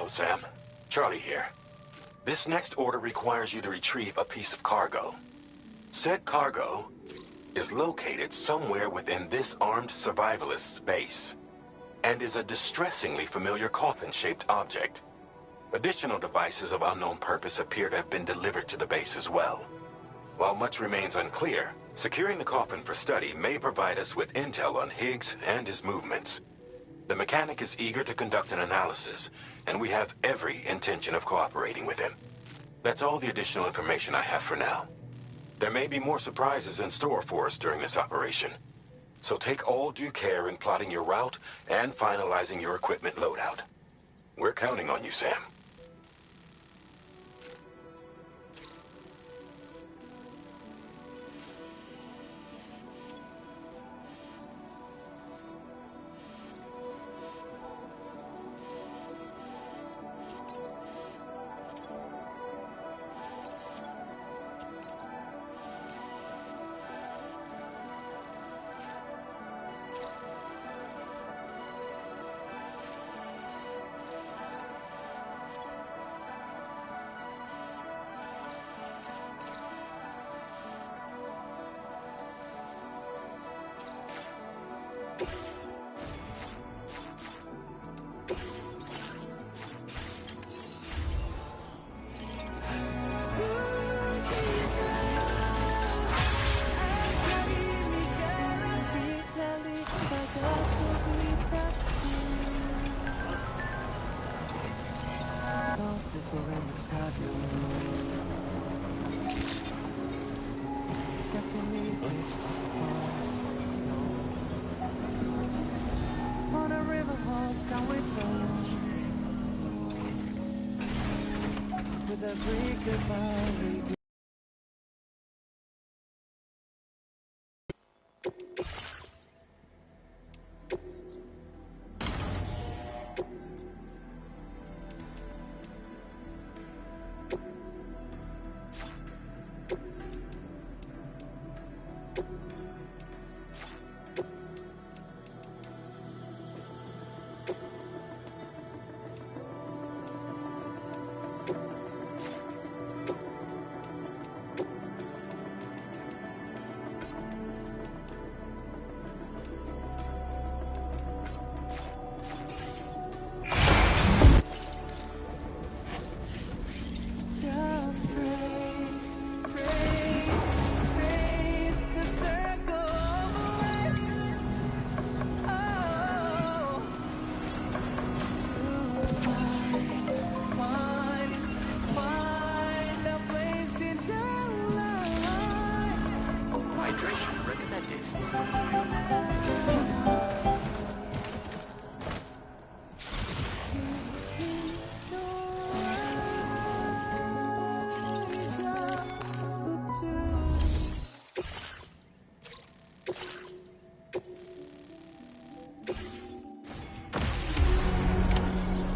Sam. Charlie here. This next order requires you to retrieve a piece of cargo. Said cargo is located somewhere within this armed survivalist's base, and is a distressingly familiar coffin-shaped object. Additional devices of unknown purpose appear to have been delivered to the base as well. While much remains unclear, securing the coffin for study may provide us with intel on Higgs and his movements. The mechanic is eager to conduct an analysis, and we have every intention of cooperating with him. That's all the additional information I have for now. There may be more surprises in store for us during this operation, so take all due care in plotting your route and finalizing your equipment loadout. We're counting on you, Sam.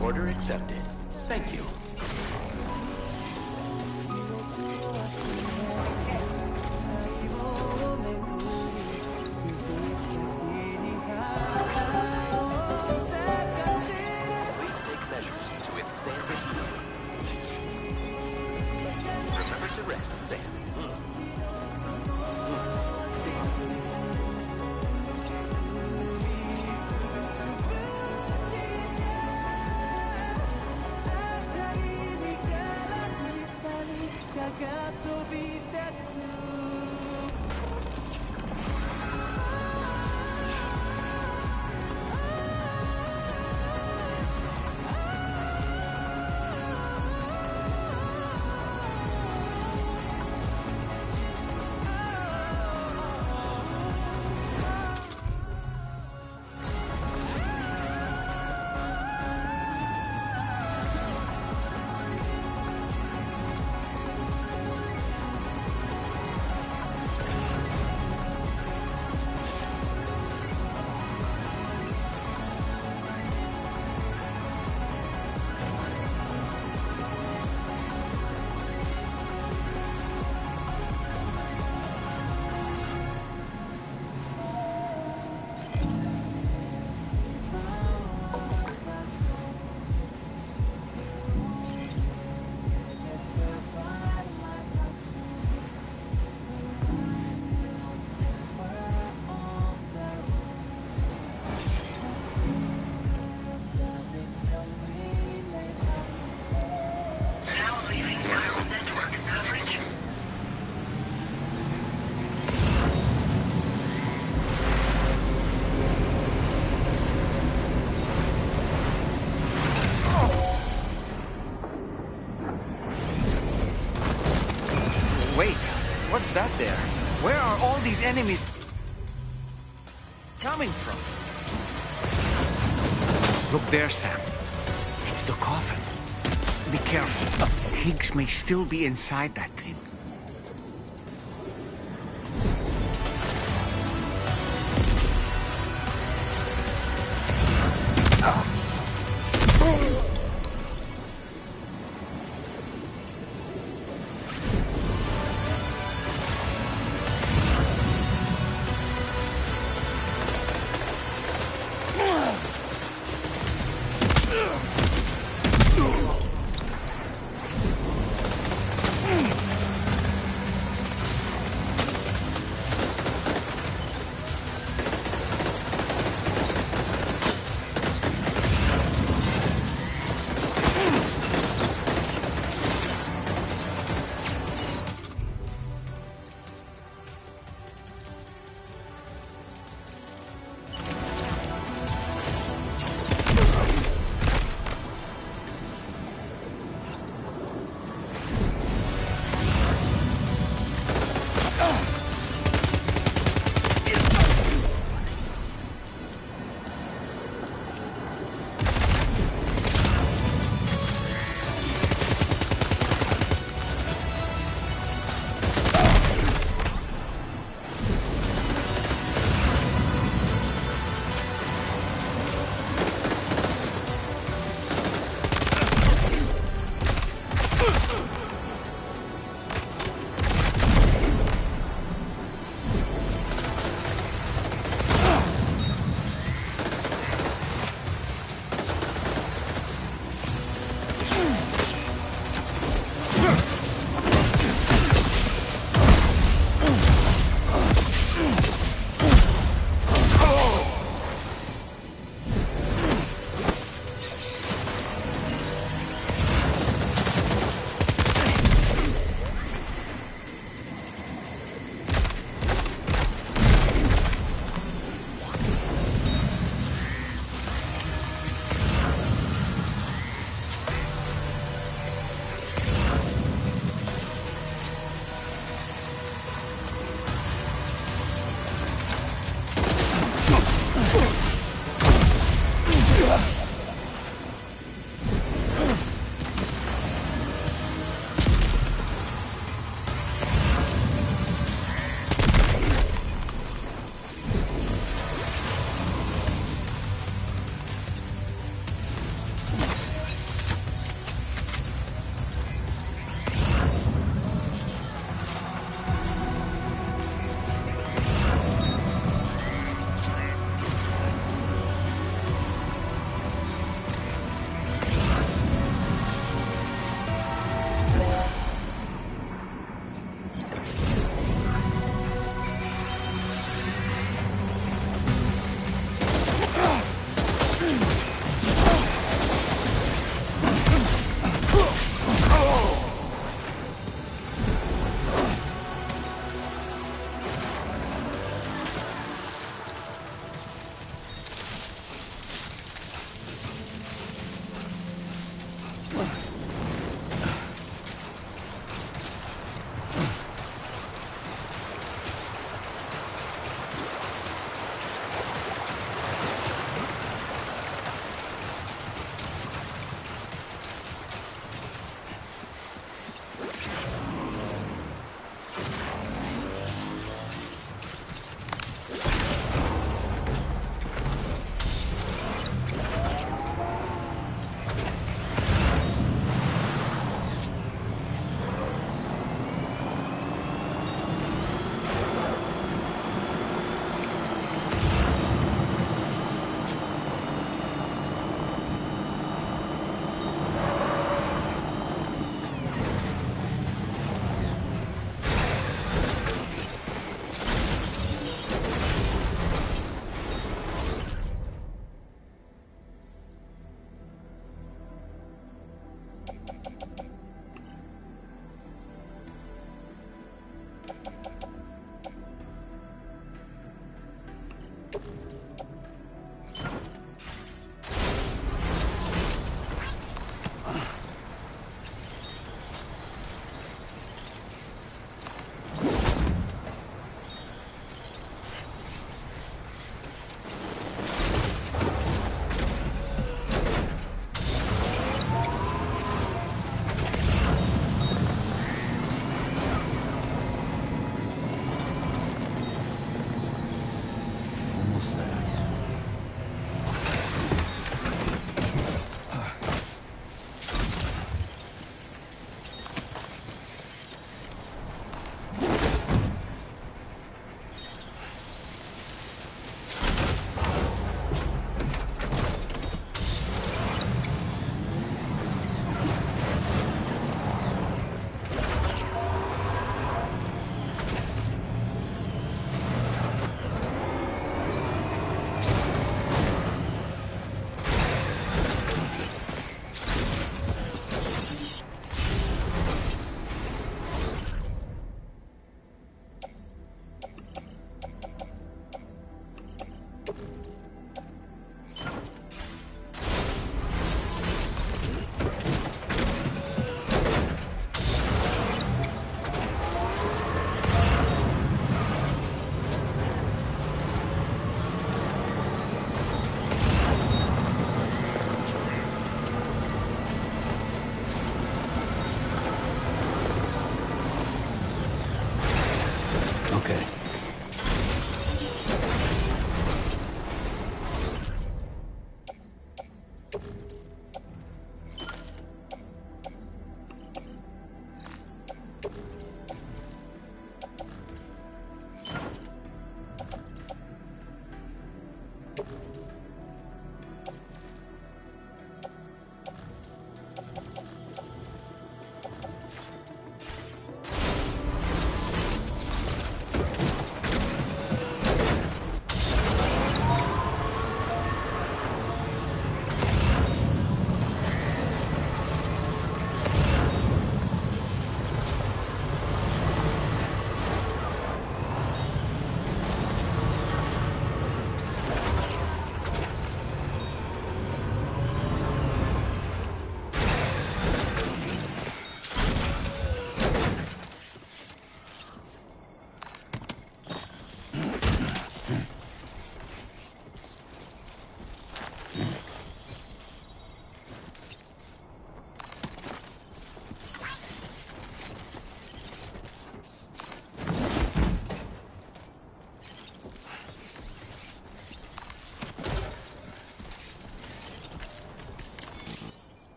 Order accepted. Thank you. Please take measures to withstand this heat. Remember to rest, Sam. What's that there? Where are all these enemies coming from? Look there, Sam. It's the coffin. Be careful. Higgs may still be inside that thing.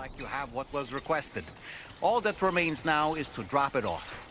like you have what was requested. All that remains now is to drop it off.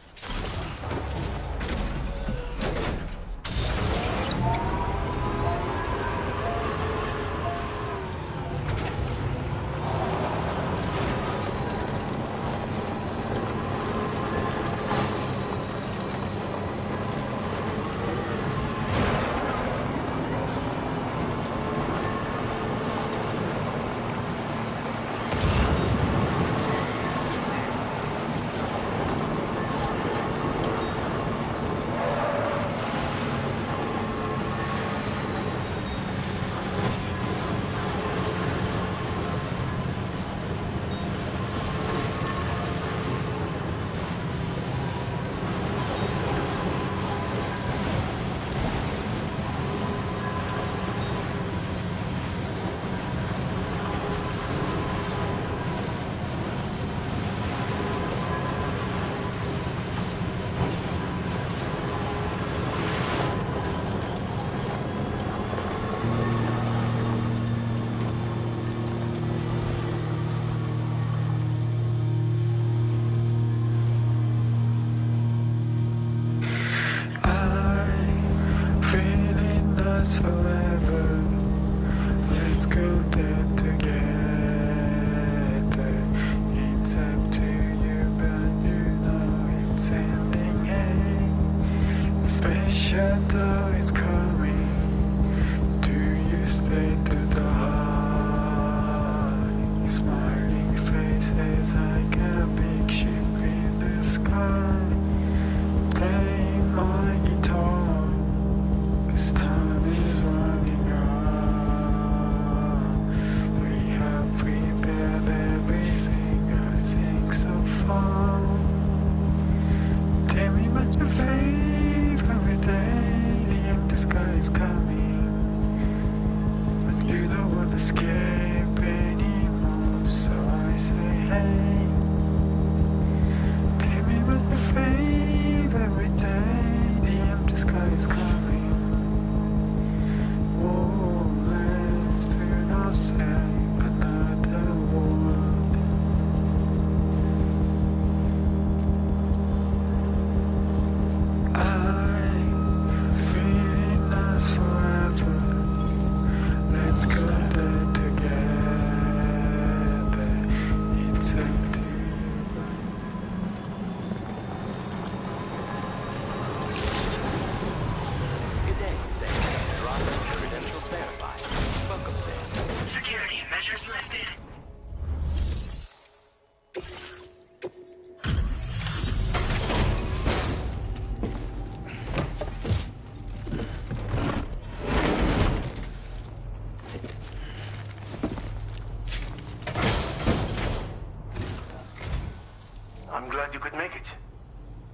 You could make it.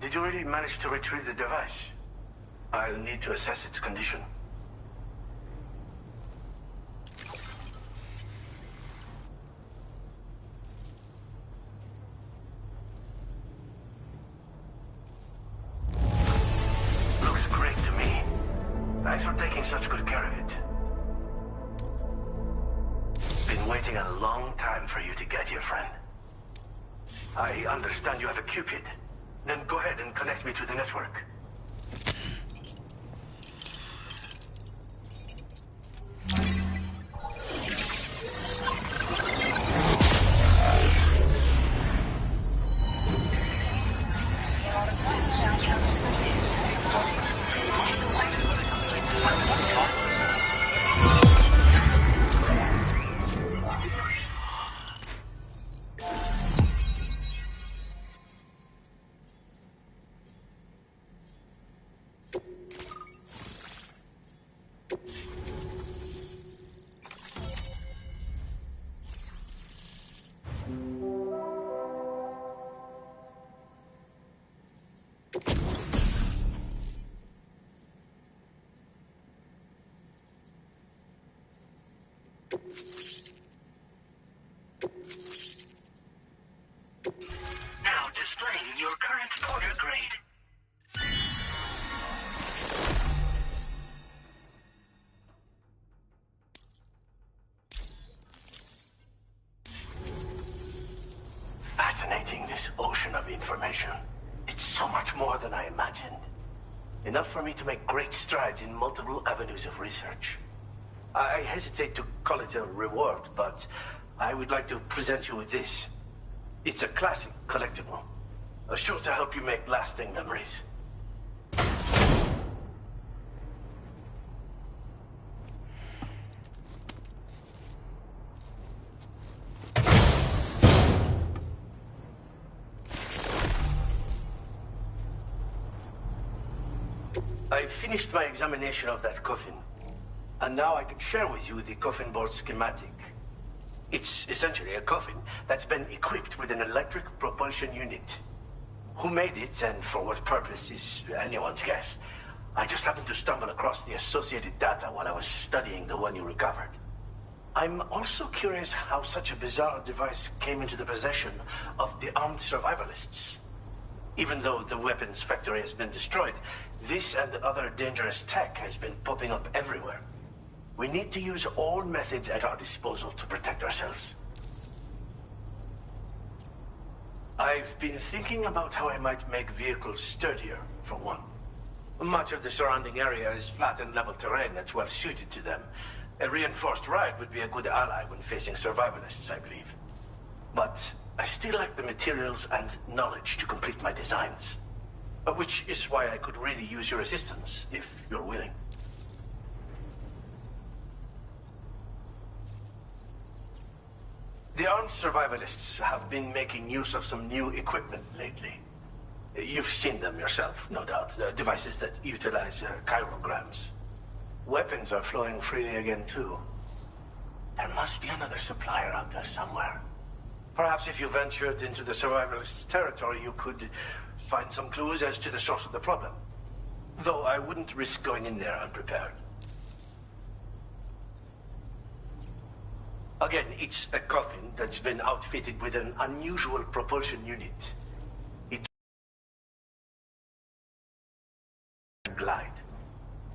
Did you really manage to retrieve the device? I'll need to assess its condition. Looks great to me. Thanks for taking such good care of it. Been waiting a long time for you to get here, friend. I understand you have a Cupid. Then go ahead and connect me to the network. fascinating, this ocean of information. It's so much more than I imagined. Enough for me to make great strides in multiple avenues of research. I hesitate to call it a reward, but I would like to present you with this. It's a classic collectible, sure to help you make lasting memories. I finished my examination of that coffin, and now I can share with you the coffin board schematic. It's essentially a coffin that's been equipped with an electric propulsion unit. Who made it and for what purpose is anyone's guess. I just happened to stumble across the associated data while I was studying the one you recovered. I'm also curious how such a bizarre device came into the possession of the armed survivalists. Even though the weapons factory has been destroyed, this and other dangerous tech has been popping up everywhere. We need to use all methods at our disposal to protect ourselves. I've been thinking about how I might make vehicles sturdier, for one. Much of the surrounding area is flat and level terrain that's well suited to them. A reinforced ride would be a good ally when facing survivalists, I believe. But I still lack the materials and knowledge to complete my designs. Which is why I could really use your assistance, if you're willing. The armed survivalists have been making use of some new equipment lately. You've seen them yourself, no doubt. Devices that utilize chirograms. Weapons are flowing freely again, too. There must be another supplier out there somewhere. Perhaps if you ventured into the survivalists' territory, you could find some clues as to the source of the problem. Though I wouldn't risk going in there unprepared. Again, it's a coffin that's been outfitted with an unusual propulsion unit. It glide.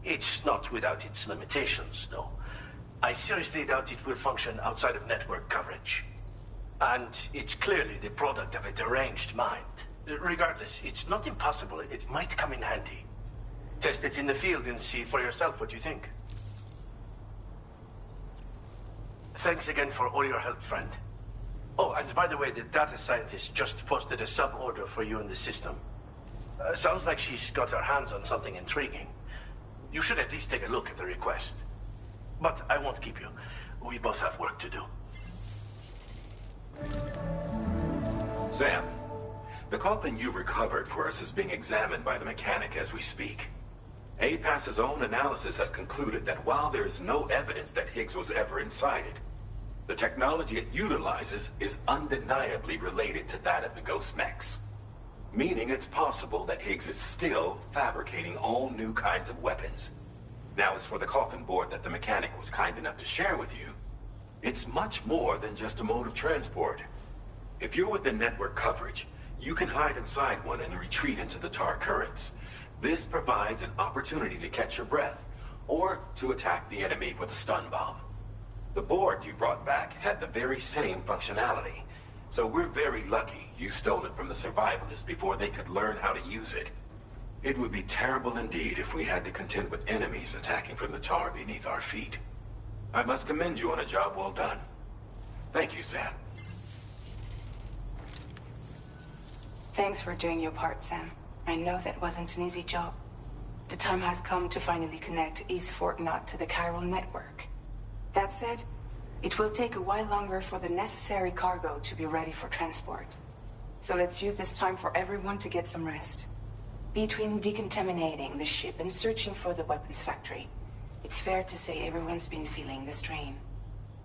It's not without its limitations, though. I seriously doubt it will function outside of network coverage. And it's clearly the product of a deranged mind. Regardless, it's not impossible. It might come in handy. Test it in the field and see for yourself what you think. Thanks again for all your help, friend. Oh, and by the way, the data scientist just posted a sub-order for you in the system. Sounds like she's got her hands on something intriguing. You should at least take a look at the request. But I won't keep you. We both have work to do. Sam, the coffin you recovered for us is being examined by the mechanic as we speak. APAS's own analysis has concluded that while there is no evidence that Higgs was ever inside it, the technology it utilizes is undeniably related to that of the Ghost Mechs. Meaning it's possible that Higgs is still fabricating all new kinds of weapons. Now, as for the coffin board that the mechanic was kind enough to share with you, it's much more than just a mode of transport. If you're within network coverage, you can hide inside one and retreat into the tar currents. This provides an opportunity to catch your breath, or to attack the enemy with a stun bomb. The board you brought back had the very same functionality, so we're very lucky you stole it from the survivalists before they could learn how to use it. It would be terrible indeed if we had to contend with enemies attacking from the tar beneath our feet. I must commend you on a job well done. Thank you, Sam. Thanks for doing your part, Sam. I know that wasn't an easy job. The time has come to finally connect East Fort Knot to the chiral network. That said, it will take a while longer for the necessary cargo to be ready for transport. So let's use this time for everyone to get some rest. Between decontaminating the ship and searching for the weapons factory, it's fair to say everyone's been feeling the strain.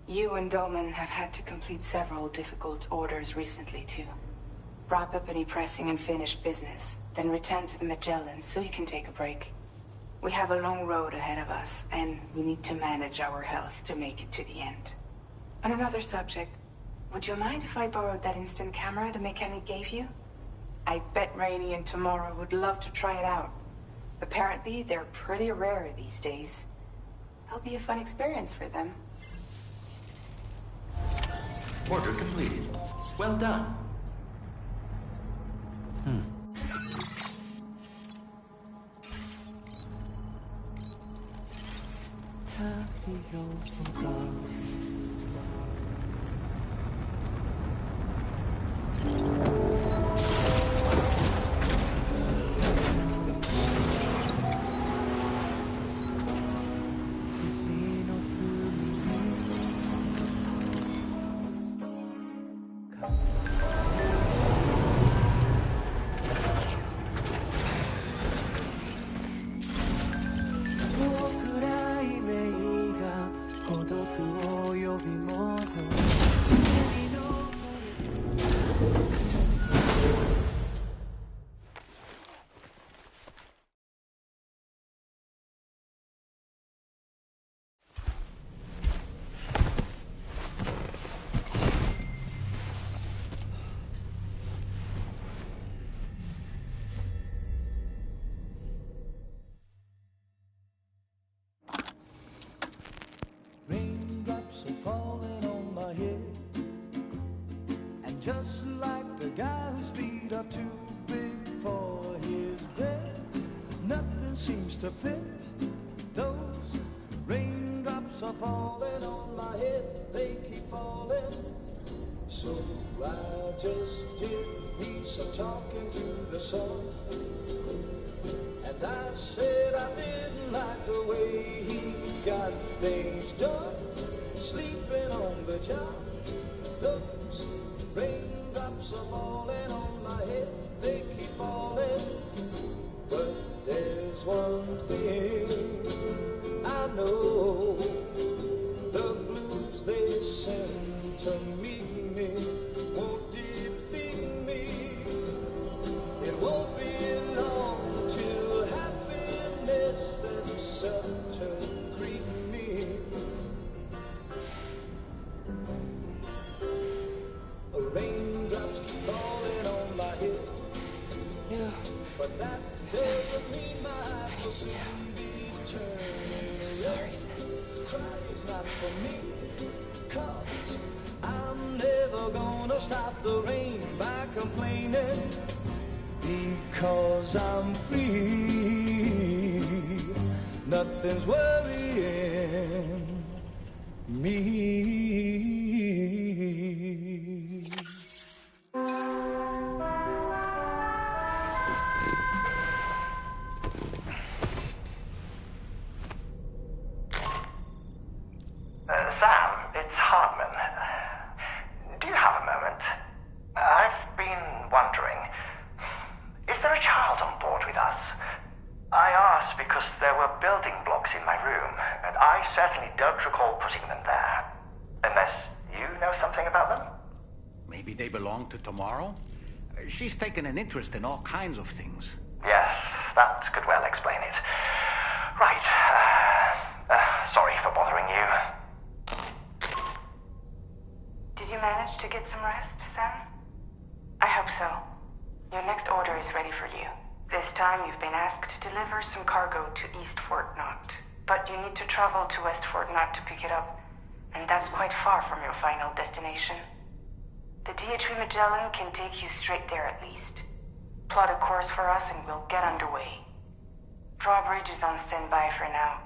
You and Dolman have had to complete several difficult orders recently, too. Wrap up any pressing and finished business, then return to the Magellan so you can take a break. We have a long road ahead of us, and we need to manage our health to make it to the end. On another subject, would you mind if I borrowed that instant camera the mechanic gave you? I bet Rainey and Tomorrow would love to try it out. Apparently, they're pretty rare these days. It'll be a fun experience for them. Order completed. Well done. just like the guy whose feet are too big for his bed. Nothing seems to fit. Those raindrops are falling on my head, they keep falling. So I just did me some talking to the sun. And I said I didn't like the way he got things done. Sleeping on the job, those raindrops are falling on my head, they keep falling. But there's one thing I know, the blues they send to meet me won't defeat me. It won't be long till happiness themselves to greet me. Raindrops keep falling on my head. No. But that doesn't mean my eyes will soon be turning. I'm so sorry, Sam. Cry is not for me, 'cause I'm never gonna stop the rain by complaining. Because I'm free, nothing's worrying me. Sam, it's Hartman. Do you have a moment? I've been wondering, is there a child on board with us? I asked because there were building blocks in my room, and I certainly don't recall putting them there. Unless you know something about them? Maybe they belong to Tomorrow? She's taken an interest in all kinds of things. Yes, that could well explain it. Right, sorry for bothering you. Did you manage to get some rest, Sam? I hope so. Your next order is ready for you. This time you've been asked to deliver some cargo to East Fort Knott. But you need to travel to West Fort Knott to pick it up. And that's quite far from your final destination. The DHV Magellan can take you straight there at least. Plot a course for us and we'll get underway. Drawbridge is on standby for now.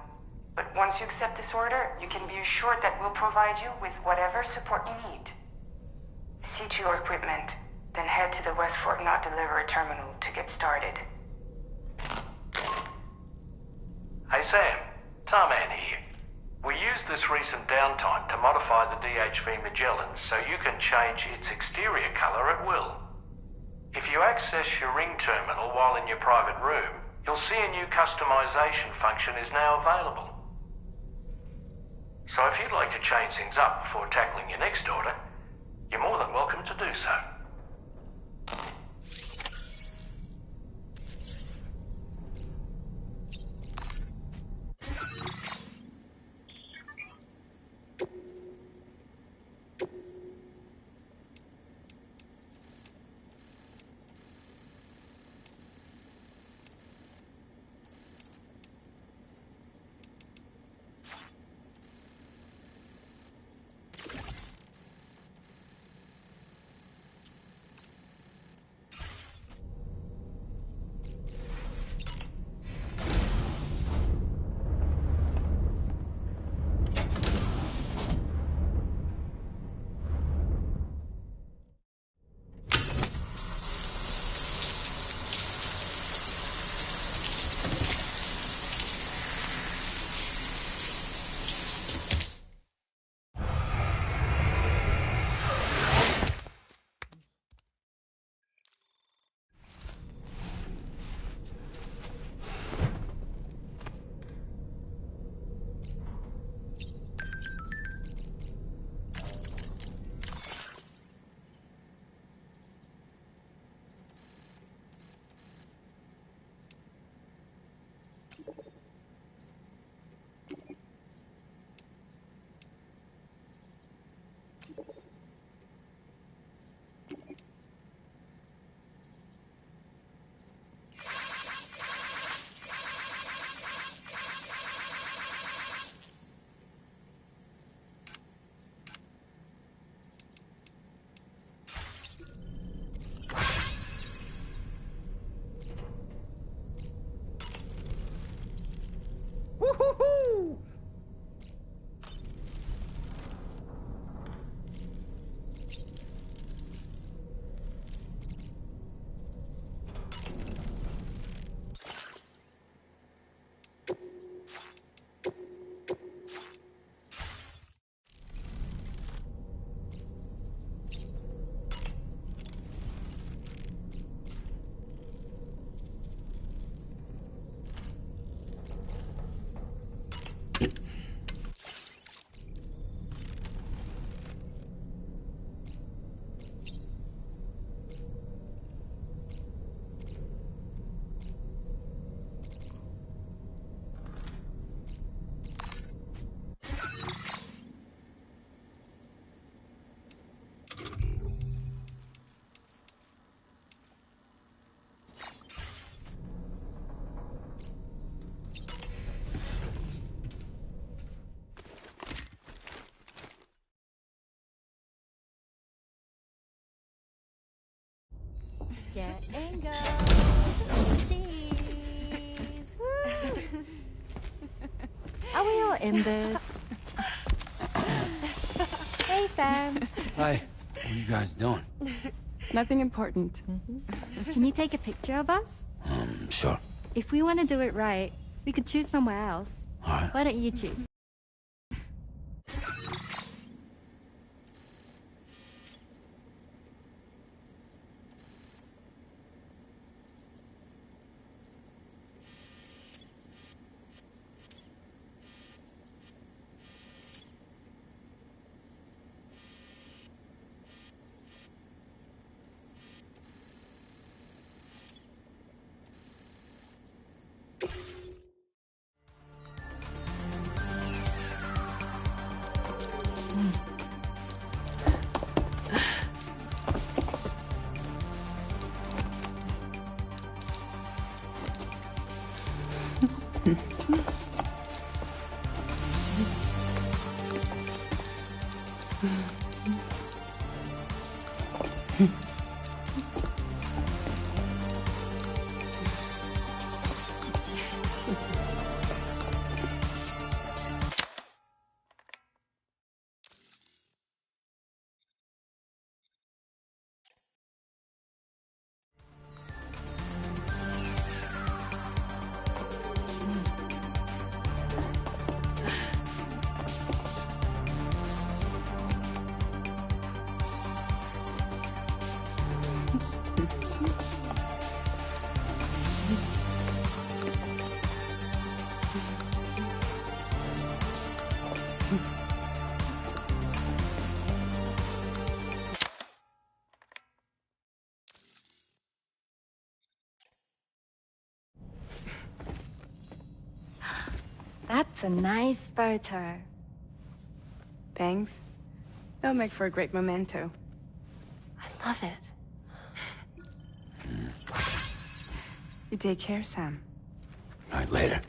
But once you accept this order, you can be assured that we'll provide you with whatever support you need. See to your equipment, then head to the West Fort Knott delivery terminal to get started. Hey Sam, Tarman here. We used this recent downtime to modify the DHV Magellan so you can change its exterior colour at will. If you access your ring terminal while in your private room, you'll see a new customization function is now available. So if you'd like to change things up before tackling your next order, you're more than welcome to do so. Get and go. Cheese. Woo. Are we all in this? Hey, Sam. Hi. What are you guys doing? Nothing important. Can you take a picture of us? Sure. If we want to do it right, we could choose somewhere else. All right. Why don't you choose? That's a nice photo. Thanks. That'll make for a great memento. I love it. You take care, Sam. All right, later.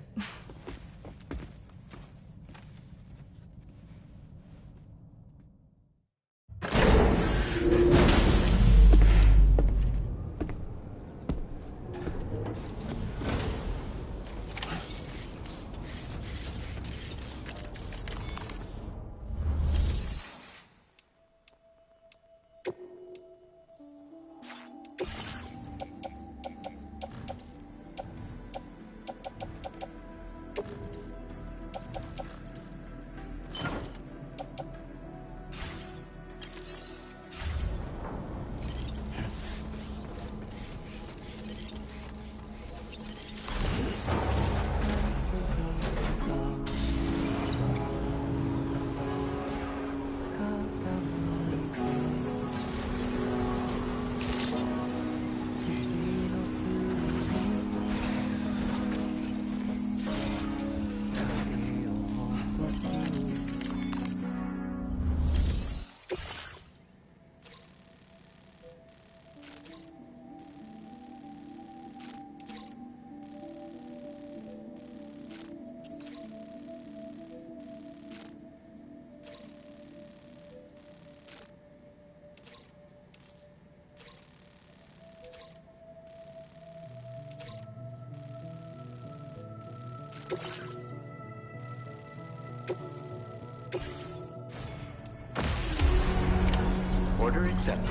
Order accepted.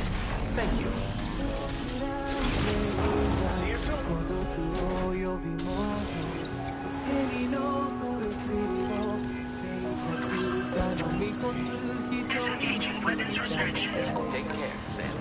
Thank you. See you soon. Disengaging weapons restrictions. Take care, Sam.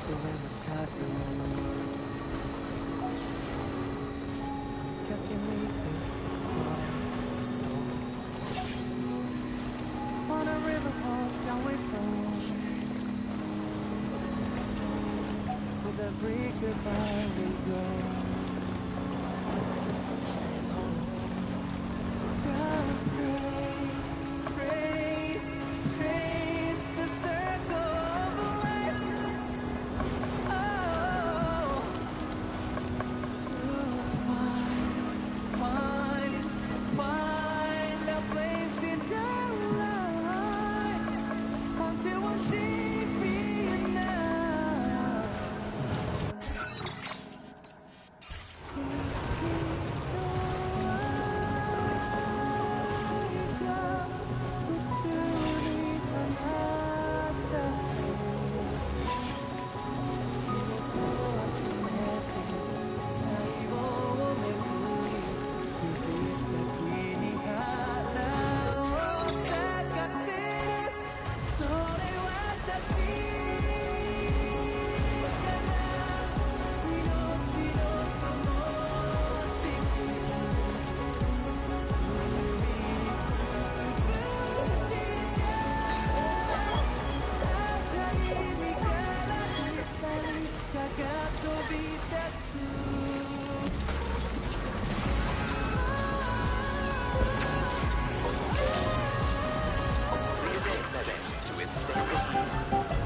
Rearrange measures to its standard use.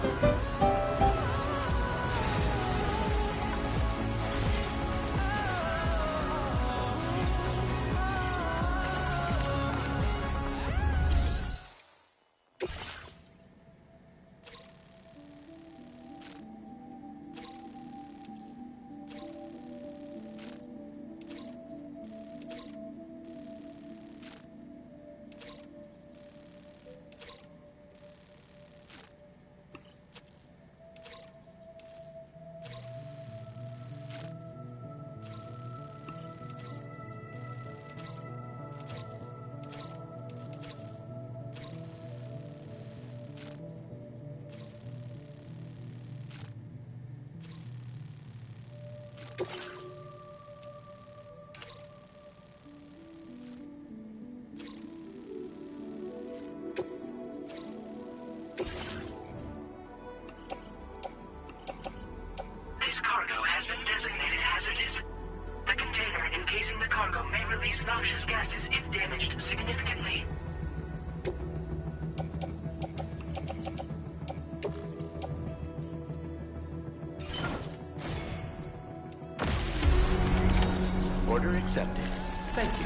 This cargo has been designated hazardous. The container encasing the cargo may release noxious gases if damaged significantly. Order accepted. Thank you.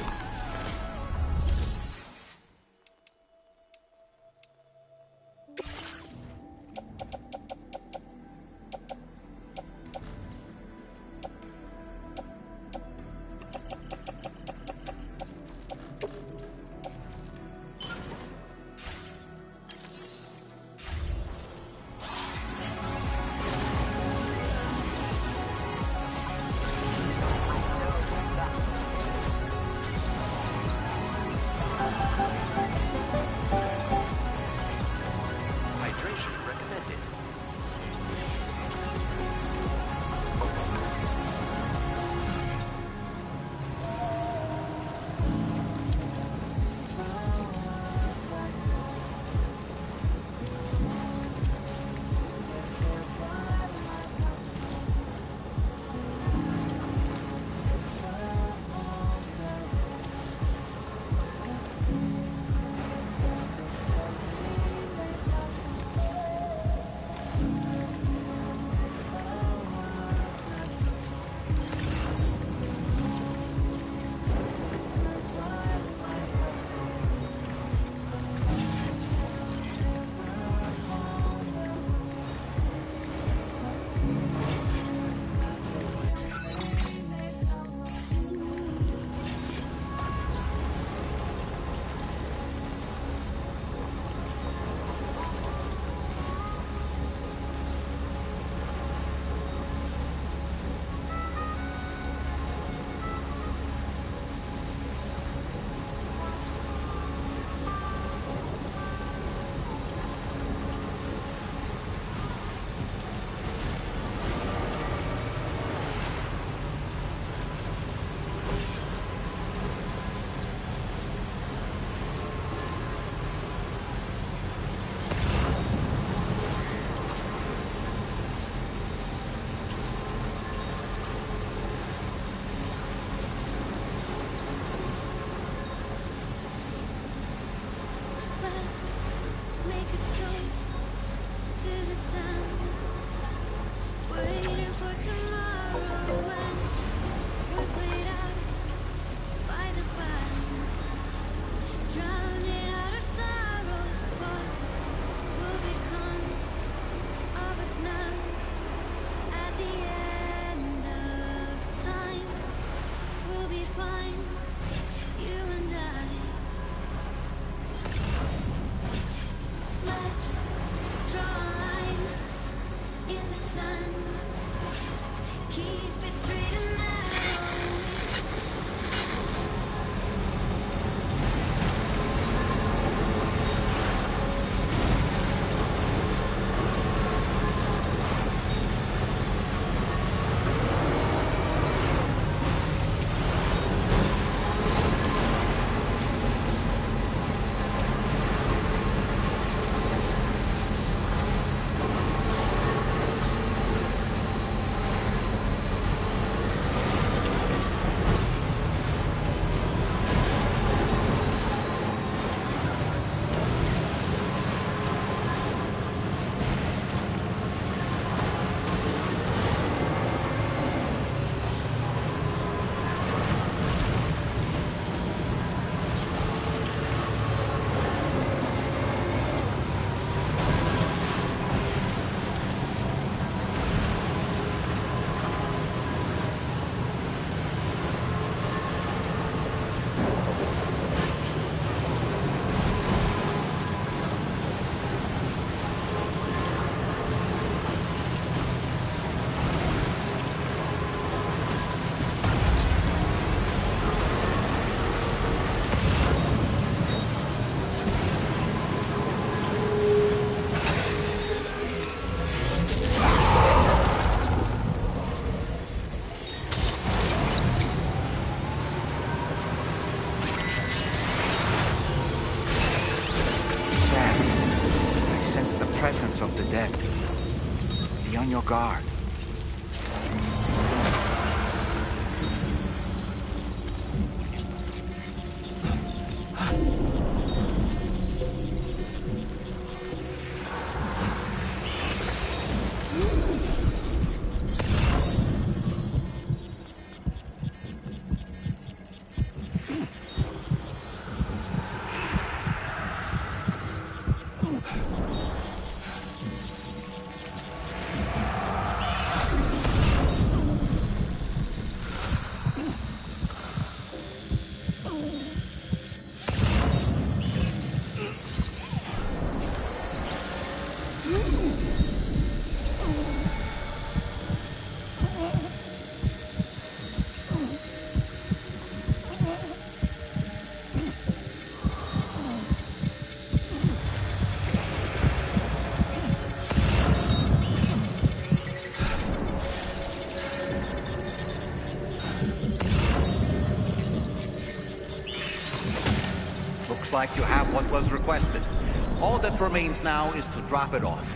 presence of the dead. Be on your guard. Looks like you have what was requested. All that remains now is to drop it off.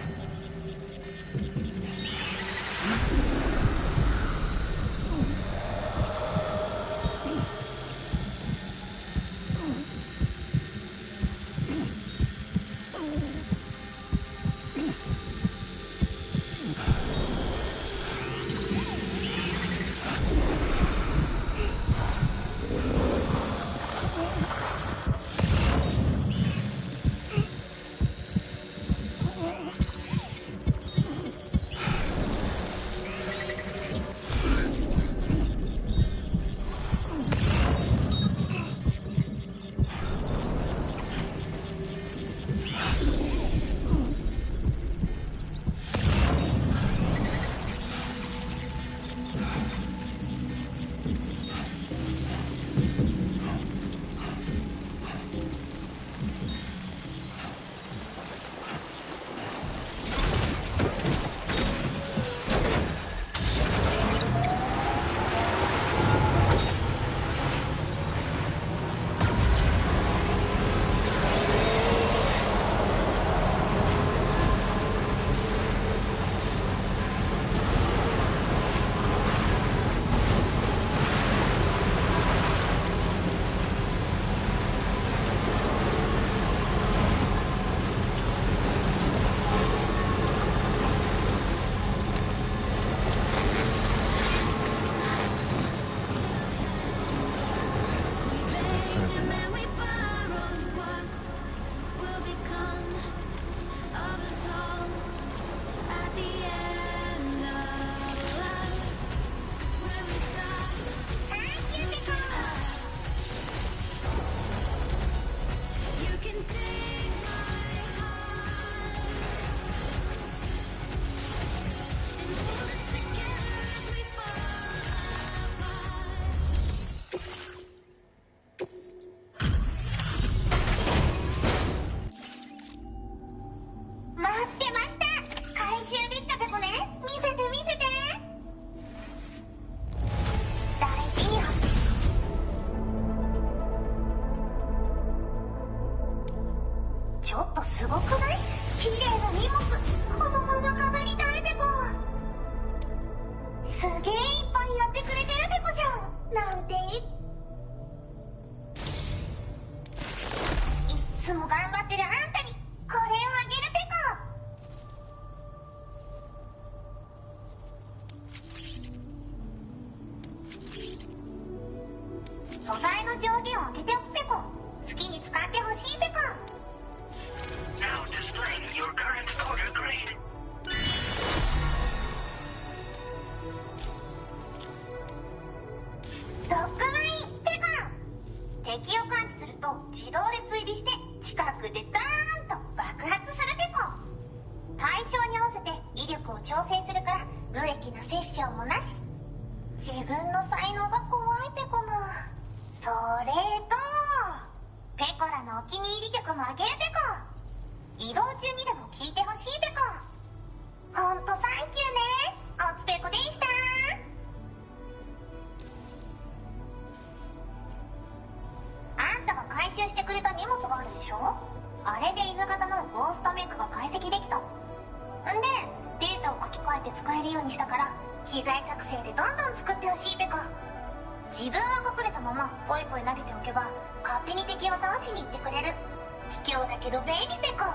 ちょっとすごくない？綺麗な荷物このまま飾りたいペコ。すげえいっぱいやってくれてるペコじゃんなんて。いっつも頑張ってるあんたにこれをあげるペコ。素材の上限を上げておくペコ。好きに使ってほしいペコ。Now displaying your current order grade. ドッグマインペコ。敵を感知すると自動で追尾して近くでダーンと爆発するペコ。対象に合わせて威力を調整するから無益なセッションもなし。自分の才能が怖いペコな。それとペコらのお気に入り曲もあげるペコ。移動中にでも聴いてほしいペコ。ほんとサンキューね。おつペコでした。あんたが回収してくれた荷物があるでしょ。あれで犬型のゴーストメイクが解析できた。ままポイポイ投げておけば勝手に敵を倒しに行ってくれる。卑怯だけど便利ペコ。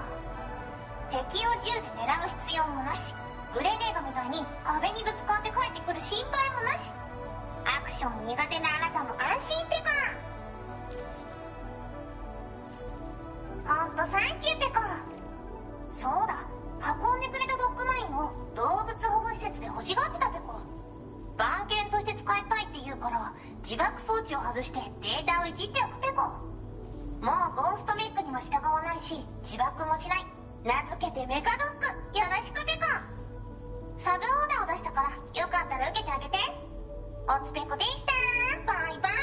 敵を銃で狙う必要もなし、グレネードみたいに壁にぶつかって帰ってくる心配もなし。アクション苦手なあなたも安心ペコ。ほんとサンキューペコ。そうだ、運んでくれたドッグマインを動物保護施設で欲しがってたペコ。番犬として使いたいって言うから自爆装置を外してデータをいじっておくペコ。もうゴーストメックには従わないし自爆もしない。名付けてメカドッグよろしくペコ。サブオーダーを出したからよかったら受けてあげて。おつペコでした。バイバーイ。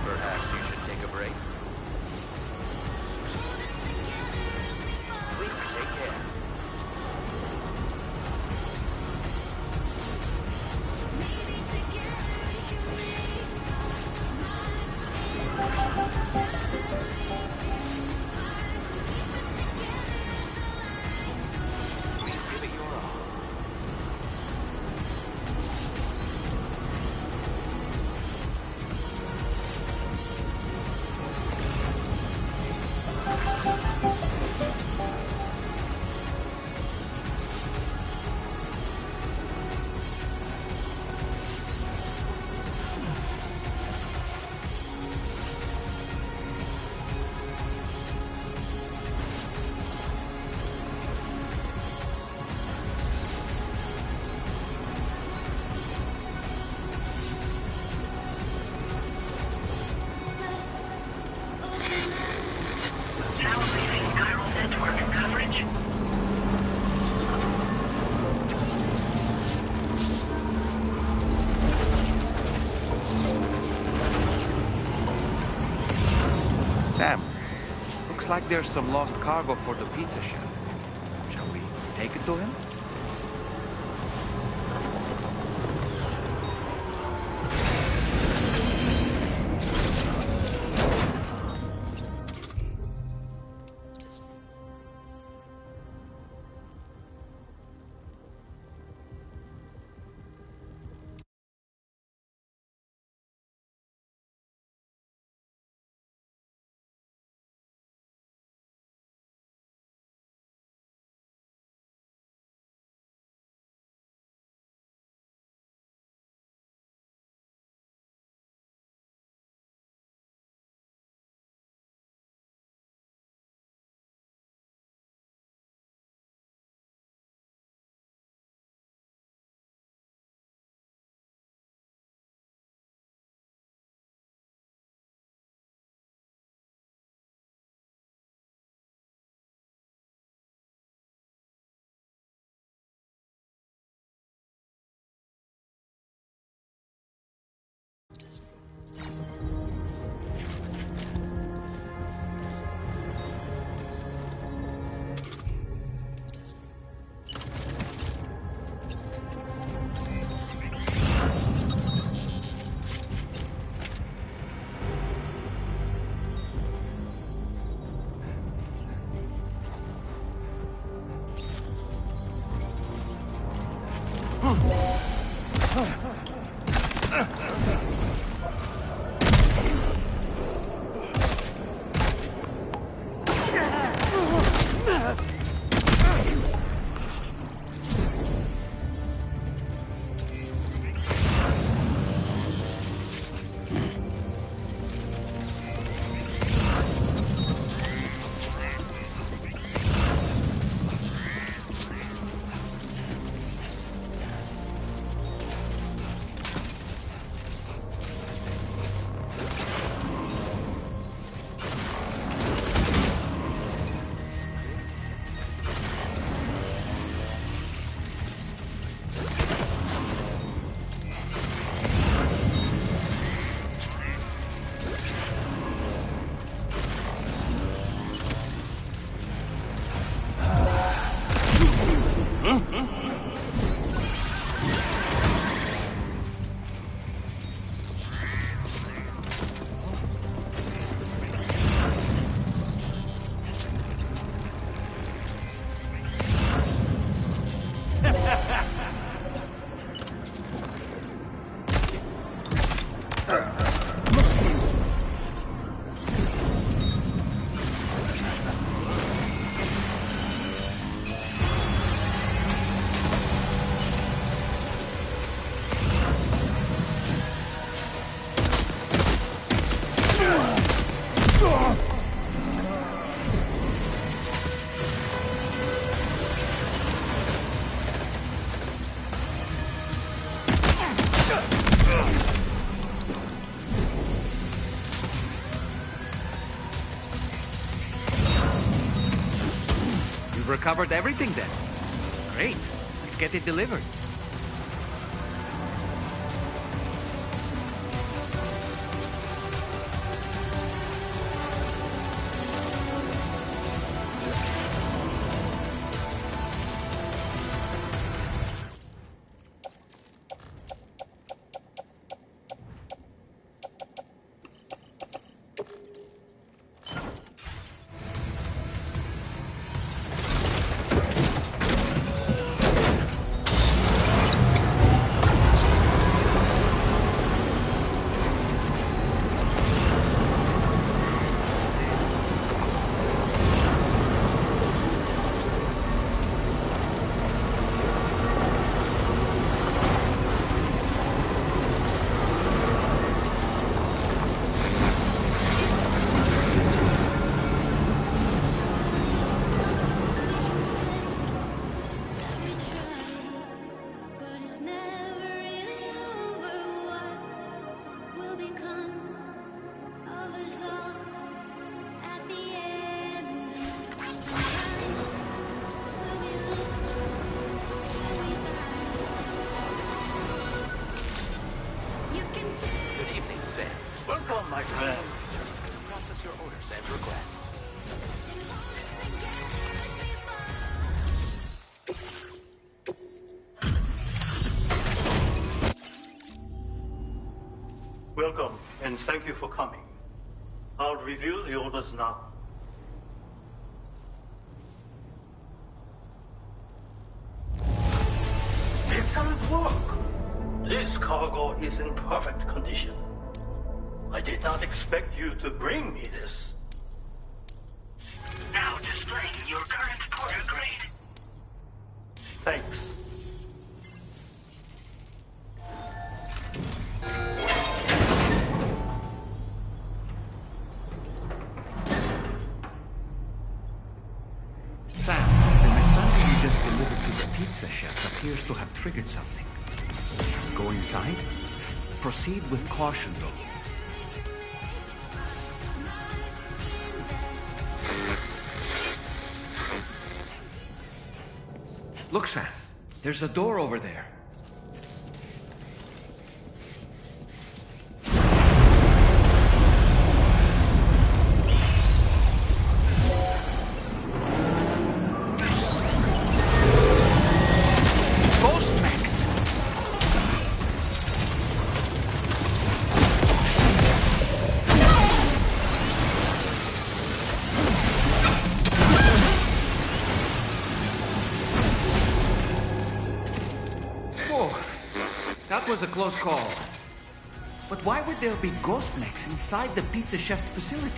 Perhaps you should take a break. Please take care. Please give it your all. Now leaving chiral network coverage. Sam, looks like there's some lost cargo for the pizza chef. Shall we take it to him? You've recovered everything then. Great. Let's get it delivered. My friend. Process your orders and requests. Welcome, and thank you for coming. I'll reveal the orders now. Excellent work. This cargo is in perfect condition. I did not expect you to bring me this. Now displaying your current porter grade. Thanks. Sam, the missile you just delivered to the pizza chef appears to have triggered something. Go inside. Proceed with caution, though. Look, Sam. There's a door over there. That was a close call. But why would there be ghost mechs inside the pizza chef's facility?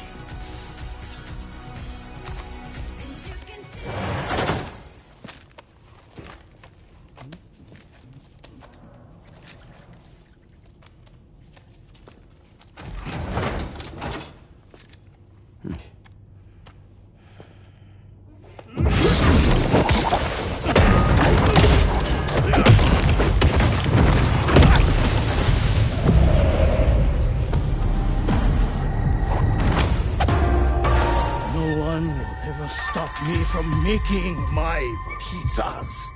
Stop me from making my pizzas.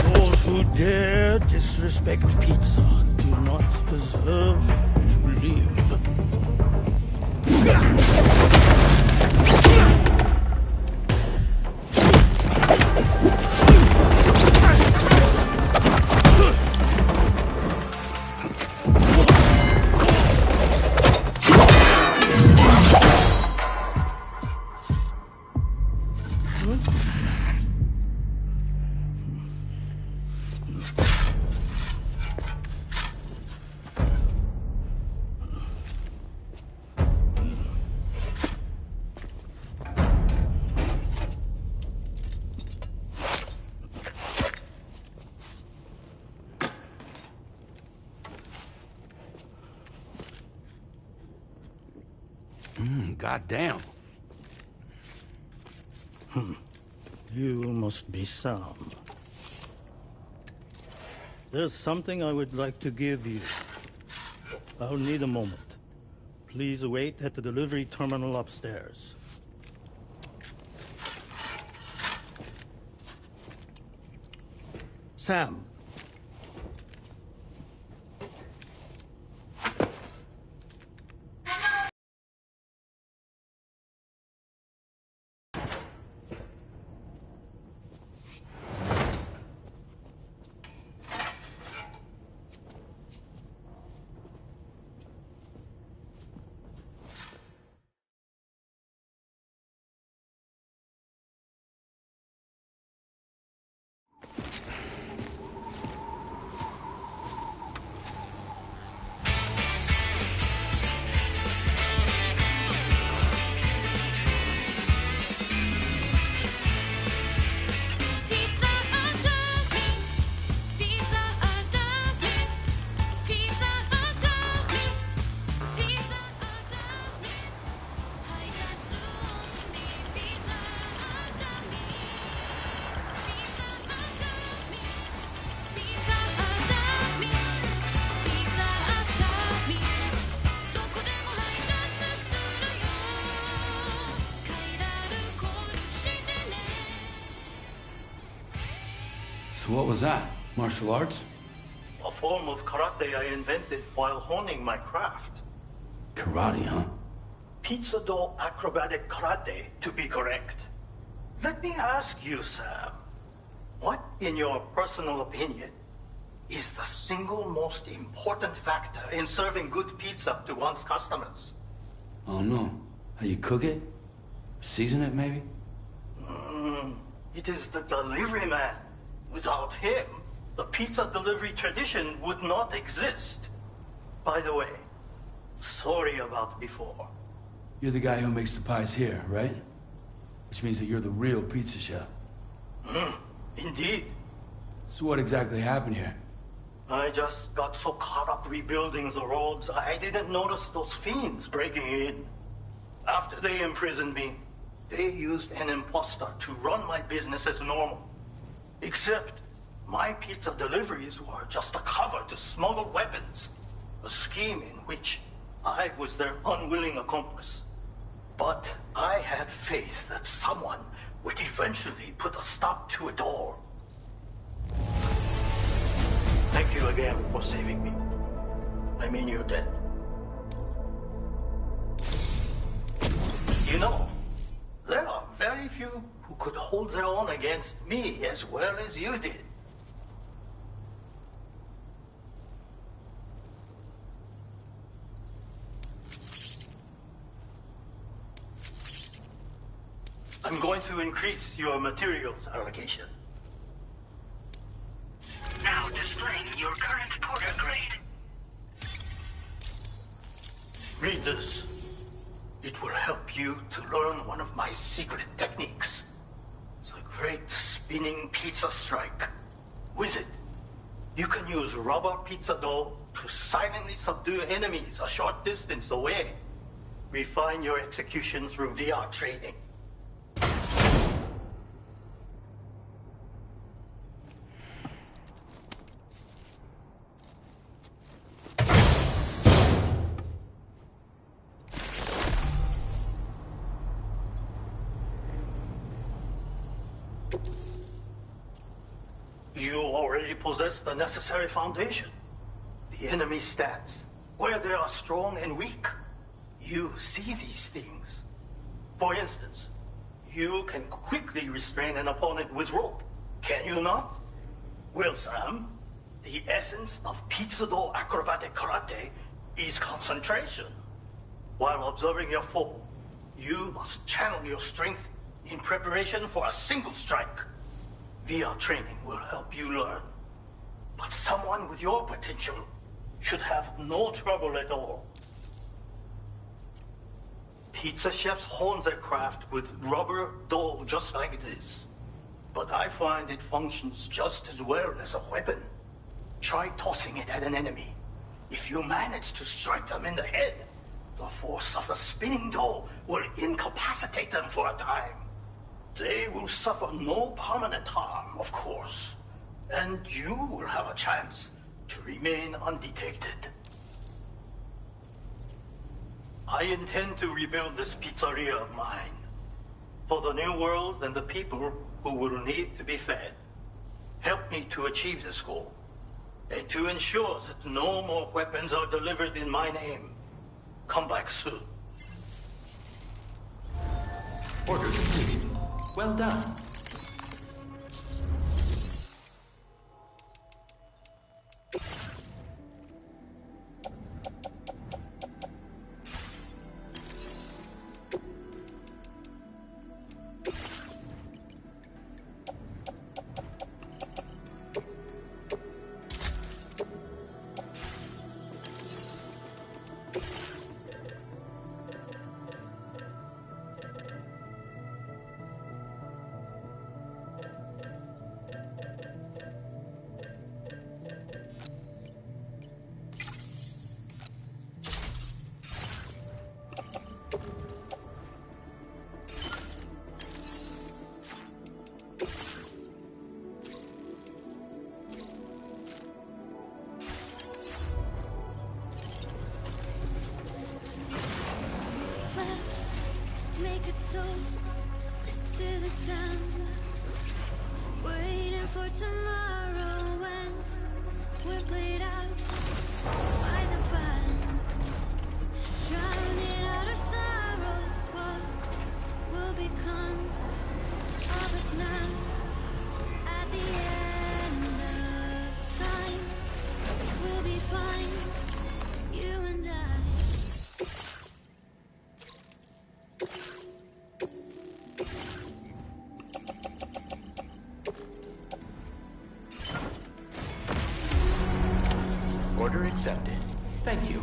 Those who dare disrespect pizza do not deserve to live. Goddamn. You must be Sam. There's something I would like to give you. I'll need a moment. Please wait at the delivery terminal upstairs. Sam. So what was that? Martial arts? A form of karate I invented while honing my craft. Karate, huh? Pizza dough acrobatic karate, to be correct. Let me ask you, Sam. What, in your personal opinion, is the single most important factor in serving good pizza to one's customers? Oh no. How you cook it? Season it, maybe? It is the delivery man. Without him, the pizza delivery tradition would not exist. By the way, sorry about before. You're the guy who makes the pies here, right? Which means that you're the real pizza chef. Indeed. So what exactly happened here? I just got so caught up rebuilding the roads, I didn't notice those fiends breaking in. After they imprisoned me, they used an imposter to run my business as normal. Except, my pizza deliveries were just a cover to smuggle weapons. A scheme in which I was their unwilling accomplice. But I had faith that someone would eventually put a stop to it all. Thank you again for saving me. I mean your debt. You know, there are very few who could hold their own against me as well as you did. I'm going to increase your materials allocation. Now displaying your current porter grade. Read this. It will help you to learn one of my secret techniques. The great spinning pizza strike. With it, you can use rubber pizza dough to silently subdue enemies a short distance away. Refine your execution through VR training. You already possess the necessary foundation. The enemy stats, where they are strong and weak. You see these things. For instance, you can quickly restrain an opponent with rope. Can you not? Well, Sam, the essence of pizza dough acrobatic karate is concentration. While observing your foe, you must channel your strength in preparation for a single strike. VR training will help you learn. But someone with your potential should have no trouble at all. Pizza chefs hone their craft with rubber dough just like this. But I find it functions just as well as a weapon. Try tossing it at an enemy. If you manage to strike them in the head, The force of the spinning dough will incapacitate them for a time. They will suffer no permanent harm, of course. And you will have a chance to remain undetected. I intend to rebuild this pizzeria of mine for the new world and the people who will need to be fed. Help me to achieve this goal and to ensure that no more weapons are delivered in my name. Come back soon. Order complete. Well done. Make a toast to the town, waiting for tomorrow when we're played out by the band, drowning out our sorrows. What will become of us now? At the end of time, we'll be fine, you and I. Order accepted. Thank you.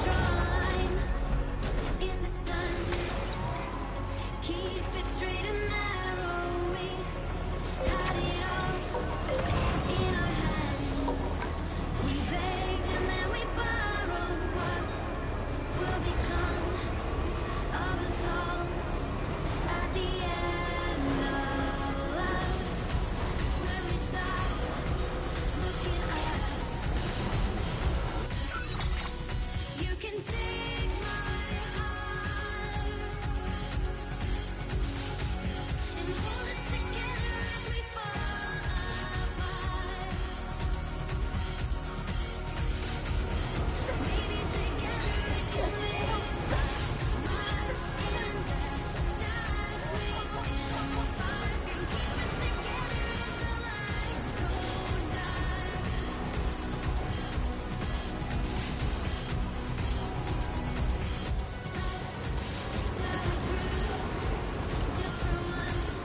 Drawline in the sun, keep it straight and narrow. We had it all in our hands. We begged and then we borrowed. What will become of us all at the end of life? When we stop looking up. You can take my heart and hold it together as we fall apart. Maybe together we can make more in the stars we in the park and keep us together as the lights go dark. Just for once,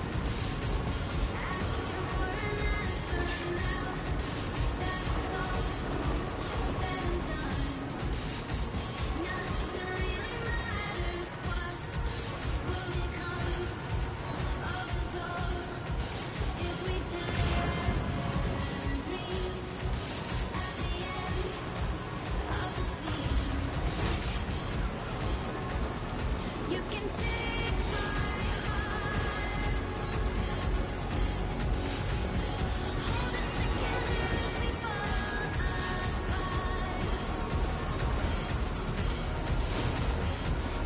asking for an answer now. That's all said and done. Nothing really matters. What will become of us all if we dare to dream at the end of the scene? You can take my heart, hold it together as we fall apart.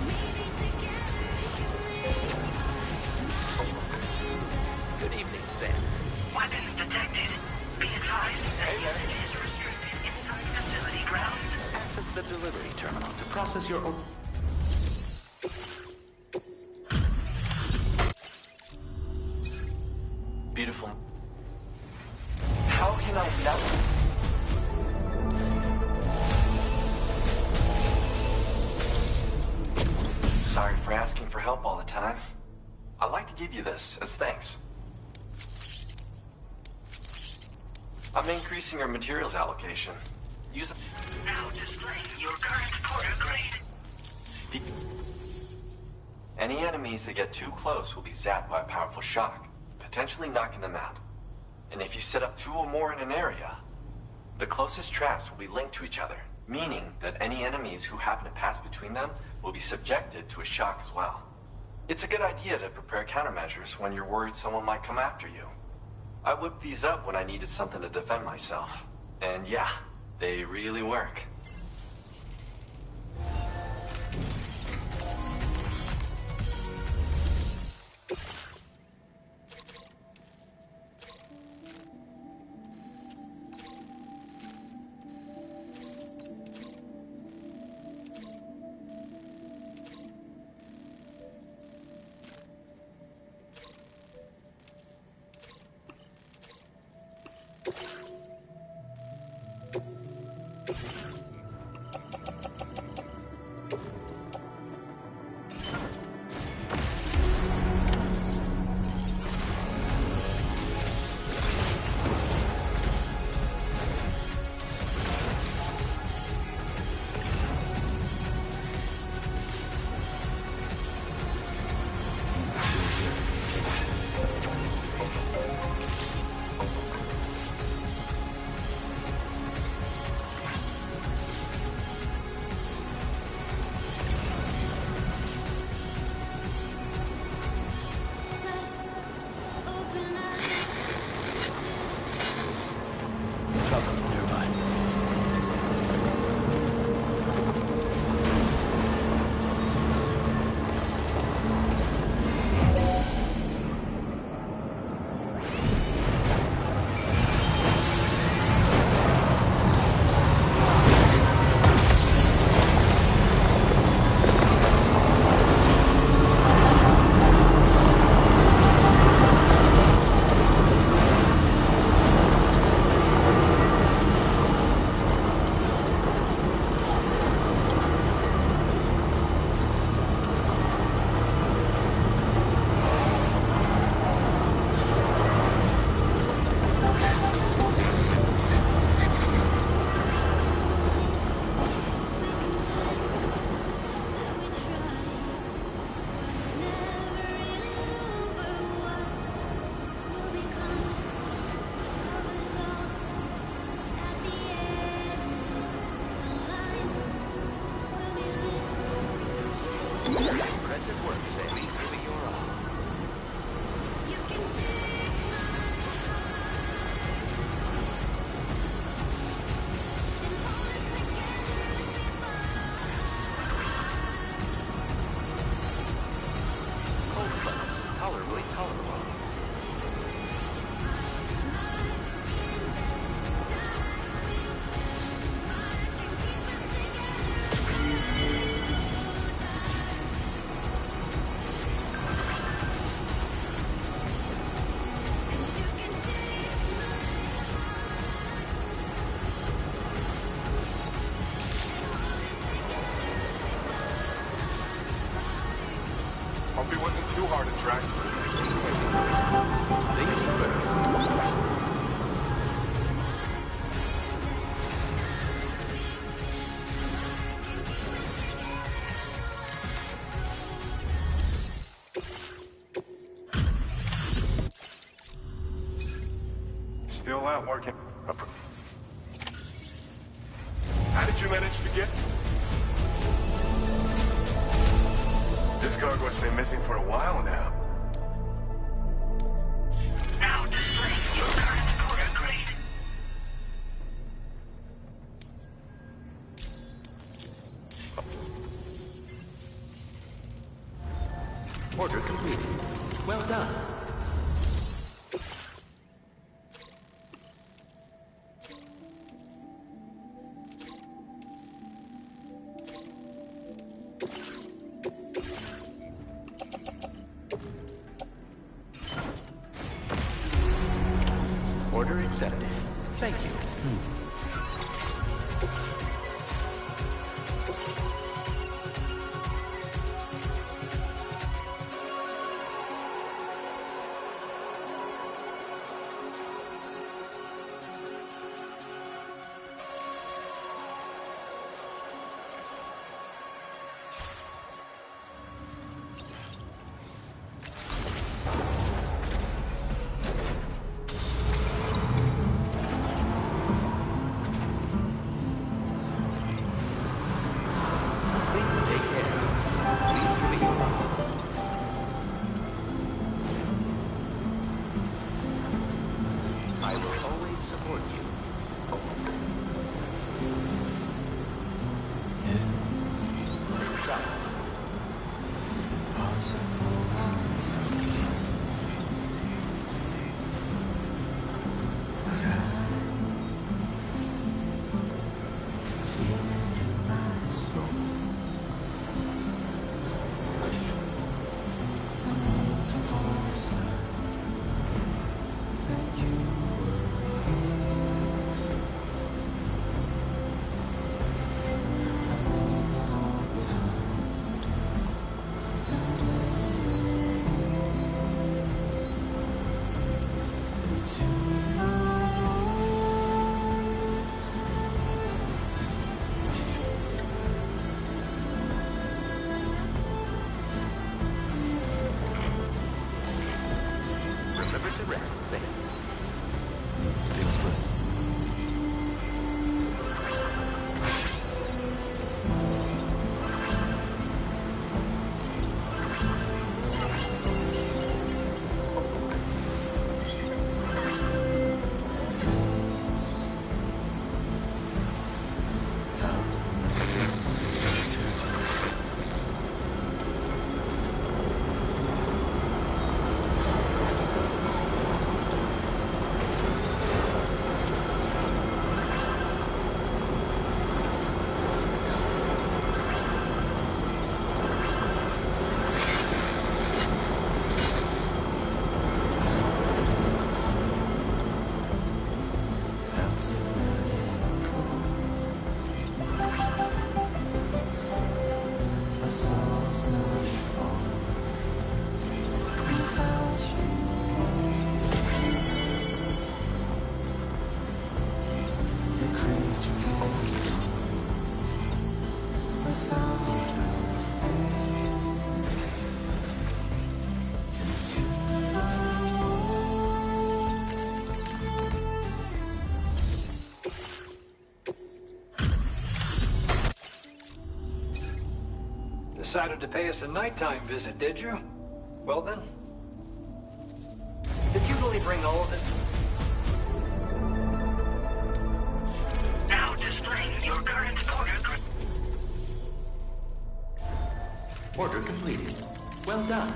Maybe together we can make Good evening, Sam. Weapons detected. Be advised that usage is restricted inside facility grounds. Access the delivery terminal to process your order. Beautiful. How can I not? Sorry for asking for help all the time. I'd like to give you this as thanks. I'm increasing your materials allocation. Use it. Now displaying your current porter grade. Any enemies that get too close will be zapped by a powerful shock, potentially knocking them out. And if you set up 2 or more in an area, The closest traps will be linked to each other, meaning that any enemies who happen to pass between them will be subjected to a shock as well. It's a good idea to prepare countermeasures when you're worried someone might come after you. I whipped these up when I needed something to defend myself. And yeah, they really work. Impressive work, Sammy. Maybe you're off. Cold close. Tolerably tolerable. Hope it wasn't too hard to track. Safety first. Still out working. How did you manage to get? This cargo's been missing for a while now. Now displaying your current order grade. Order completed. Well done. Order accepted. Thank you. Decided to pay us a nighttime visit, did you? Well then. Did you really bring all of this? Now displaying your current order. Order completed. Well done.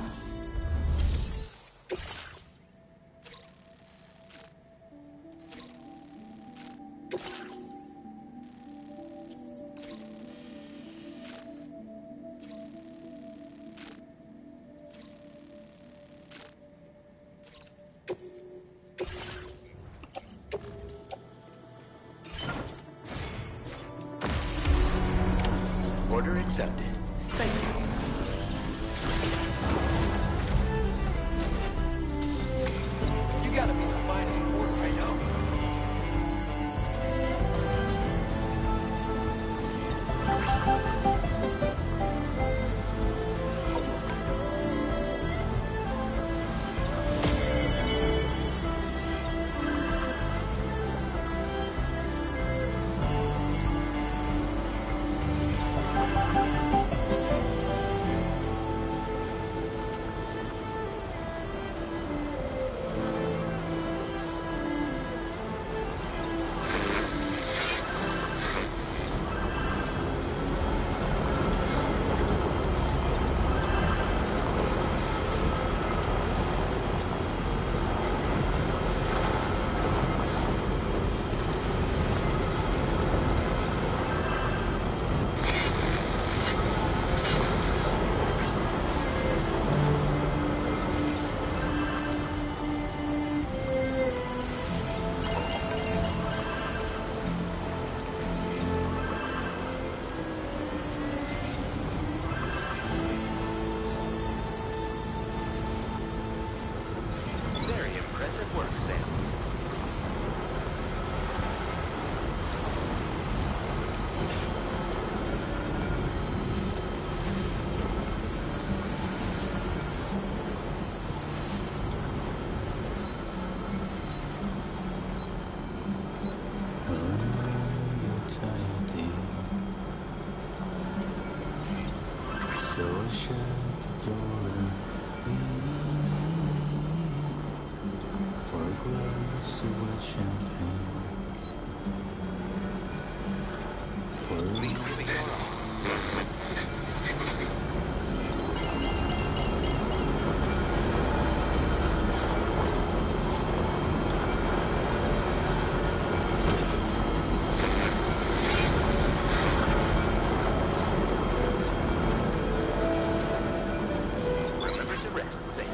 Order accepted. Thank you. You gotta be the finest porter I know. Very impressive work, Sam. So shut the door and for a glass of white champagne. For a Please give me your arm. Remember to rest, Sam.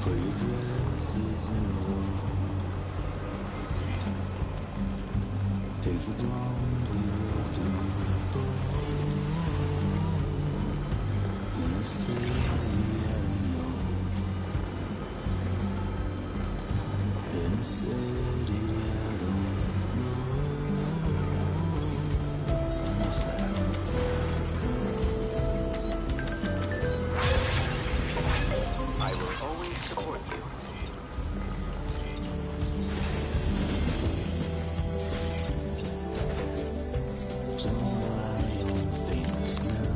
for your glasses in a row. Take the blonde we left in a city I know. In a city I don't know. What's that? I will always support you. Don't rely on famous men.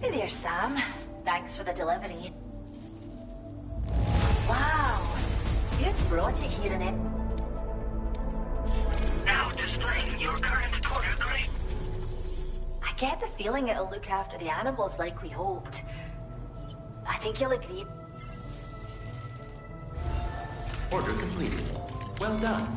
Hey there, Sam. Thanks for the delivery. Wow, you've brought it here in it. Now displaying your current order grade. I get the feeling it'll look after the animals like we hoped. I think you'll agree. Order completed. Well done.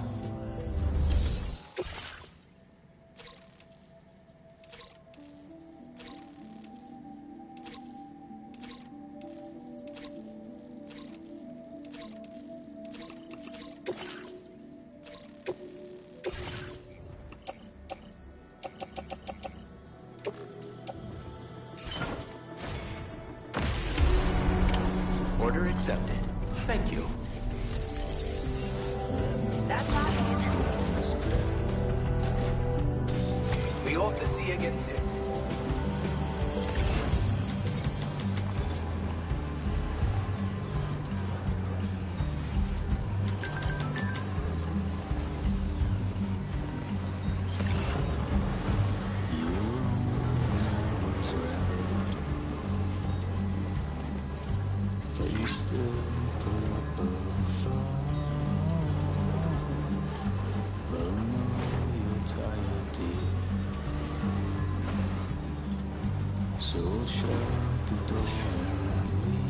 Order accepted. Thank you. That's not We hope to see you again soon. So shut the door and leave.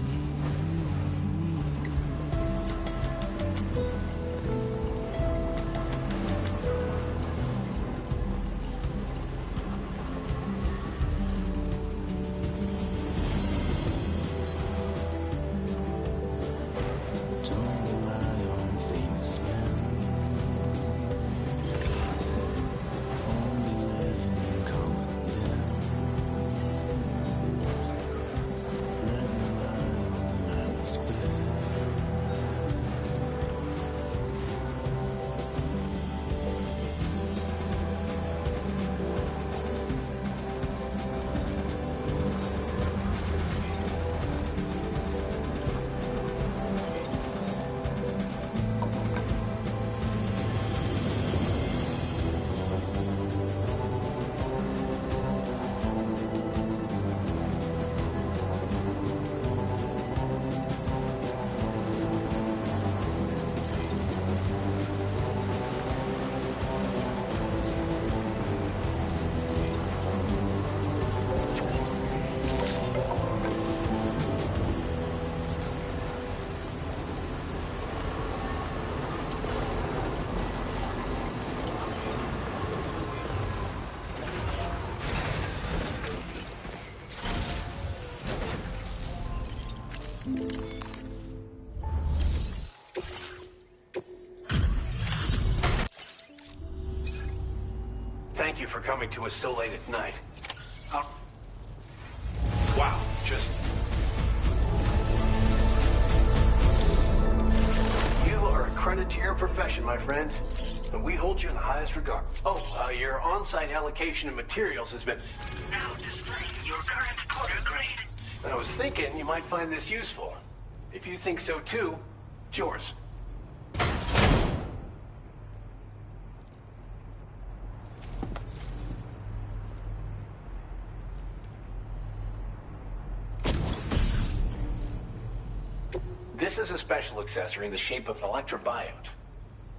Don't rely on famous men. Only live in common them. Let me lie on Alice bed. Thank you for coming to us so late at night. Wow, just... You are a credit to your profession, my friend. And we hold you in the highest regard. Oh, your on-site allocation of materials has been... Now displaying your current Porter grade. I was thinking you might find this useful. If you think so too, it's yours. This is a special accessory in the shape of an electrobiode.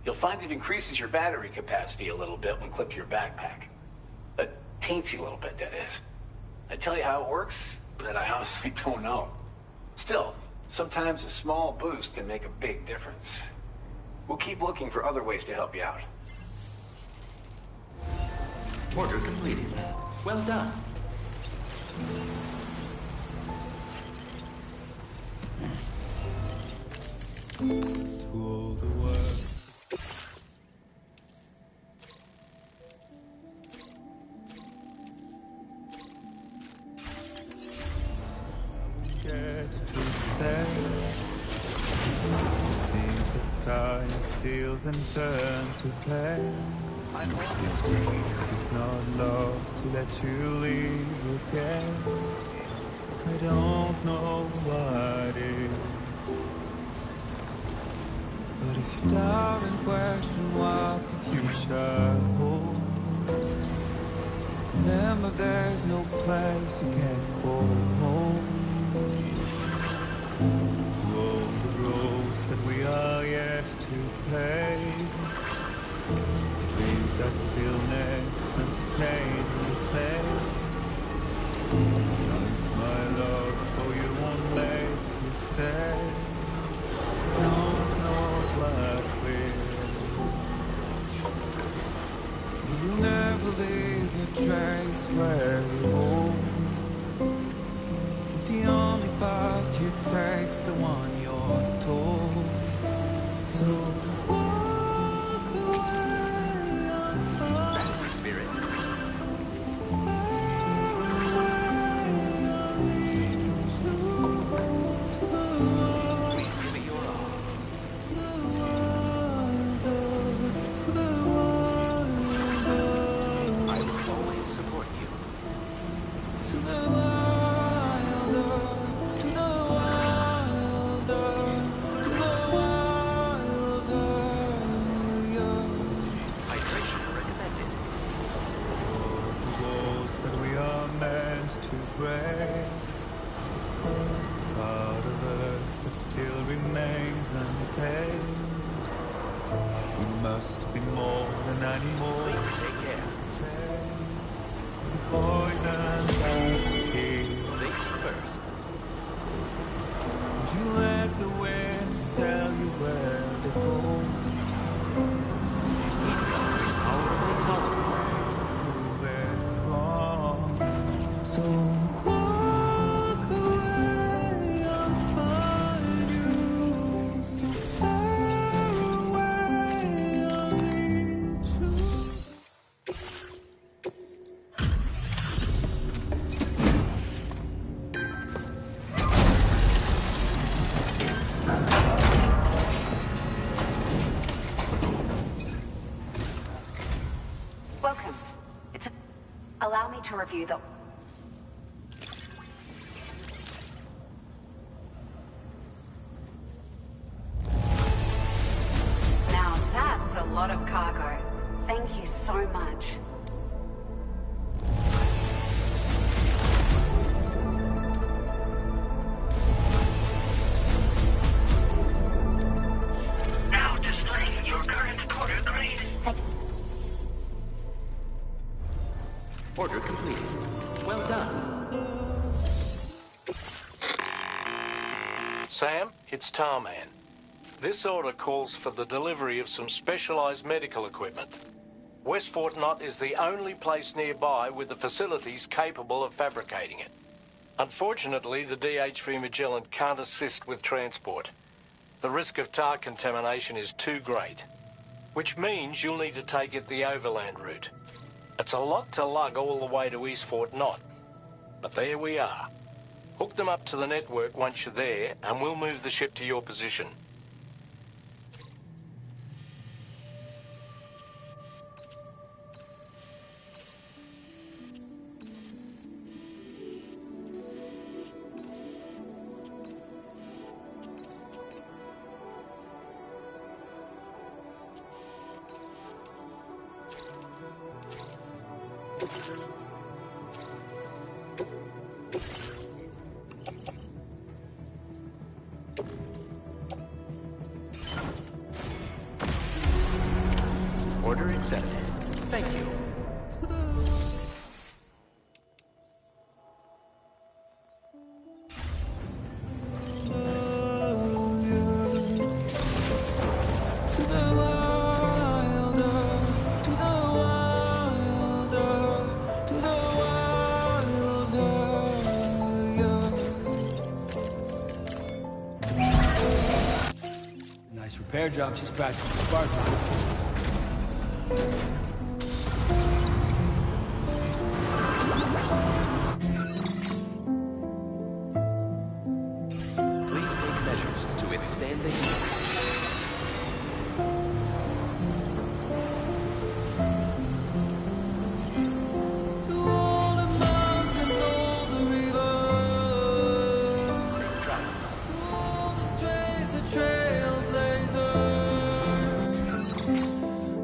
You'll find it increases your battery capacity a little bit when clipped to your backpack. A teensy little bit, that is. I tell you how it works, but I honestly don't know. Still, sometimes a small boost can make a big difference. We'll keep looking for other ways to help you out. Order completed. Well done. To all the world. Get to say things that time steals and turns to pain. It's not love to let you leave again. I don't know what is. But if you doubt and question what the future holds, remember there's no place you can't go home. To all the roads that we are yet to pave, dreams that stillness entertains and slaves. Now if my love for you won't make you stay, don't know what will. You will never leave a trace where you walk. If the only path you take's the one you're told, so walk away on That's the spirit. to anymore. Please take care. It's a poison that kills. Safety first. Would you let the wind tell you where to go? Prove it wrong. So walk away, I'll find you. So far away, I'll lead you. Welcome. Allow me to review the... Now that's a lot of cargo. Thank you so much. Now displaying your current order grade. Order completed. Well done. Sam, it's Tarman. This order calls for the delivery of some specialized medical equipment. West Fort Knott is the only place nearby with the facilities capable of fabricating it. Unfortunately, the DHV Magellan can't assist with transport. The risk of tar contamination is too great, which means you'll need to take it the overland route. It's a lot to lug all the way to East Fort Knott, but there we are. Hook them up to the network once you're there, and we'll move the ship to your position. Order accepted. Thank you. Nice repair job. She's practically Spartan. Please take measures to withstand the heat. To all the mountains, all the rivers, to all the strays, the trailblazers,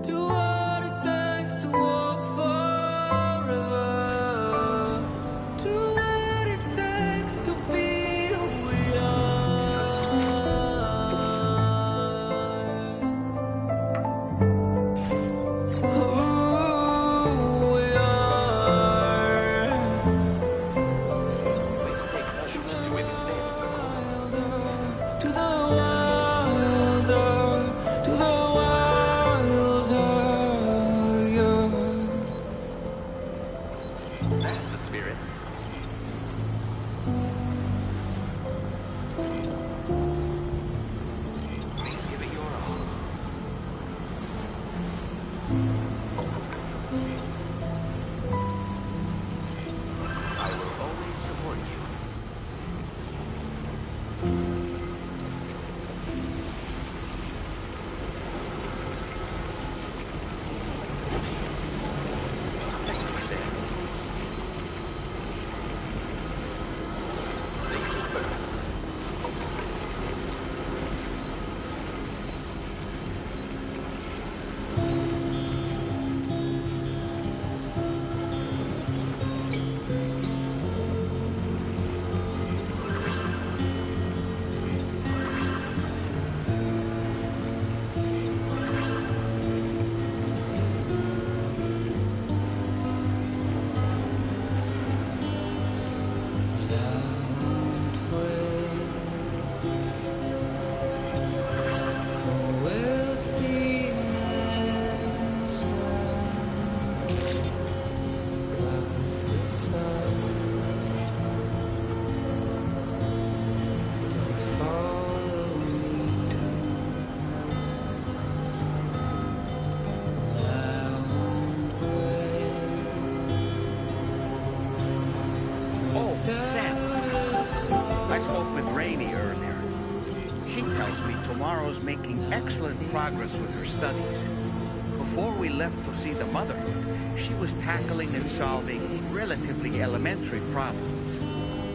to what it takes to walk forever, to what it takes to be who we Please take measures to withstand the cold. to the wilder, yeah. That's the spirit. Please give it your all. I will always support you. tells me Tomorrow's making excellent progress with her studies. Before we left to see the Motherhood, she was tackling and solving relatively elementary problems.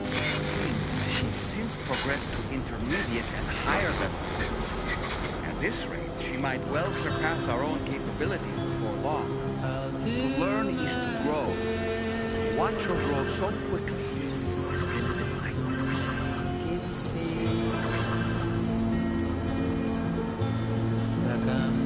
It seems she's since progressed to intermediate and higher level things. At this rate, she might well surpass our own capabilities before long. To learn is to grow. To watch her grow so quickly has been a delight. Like I'm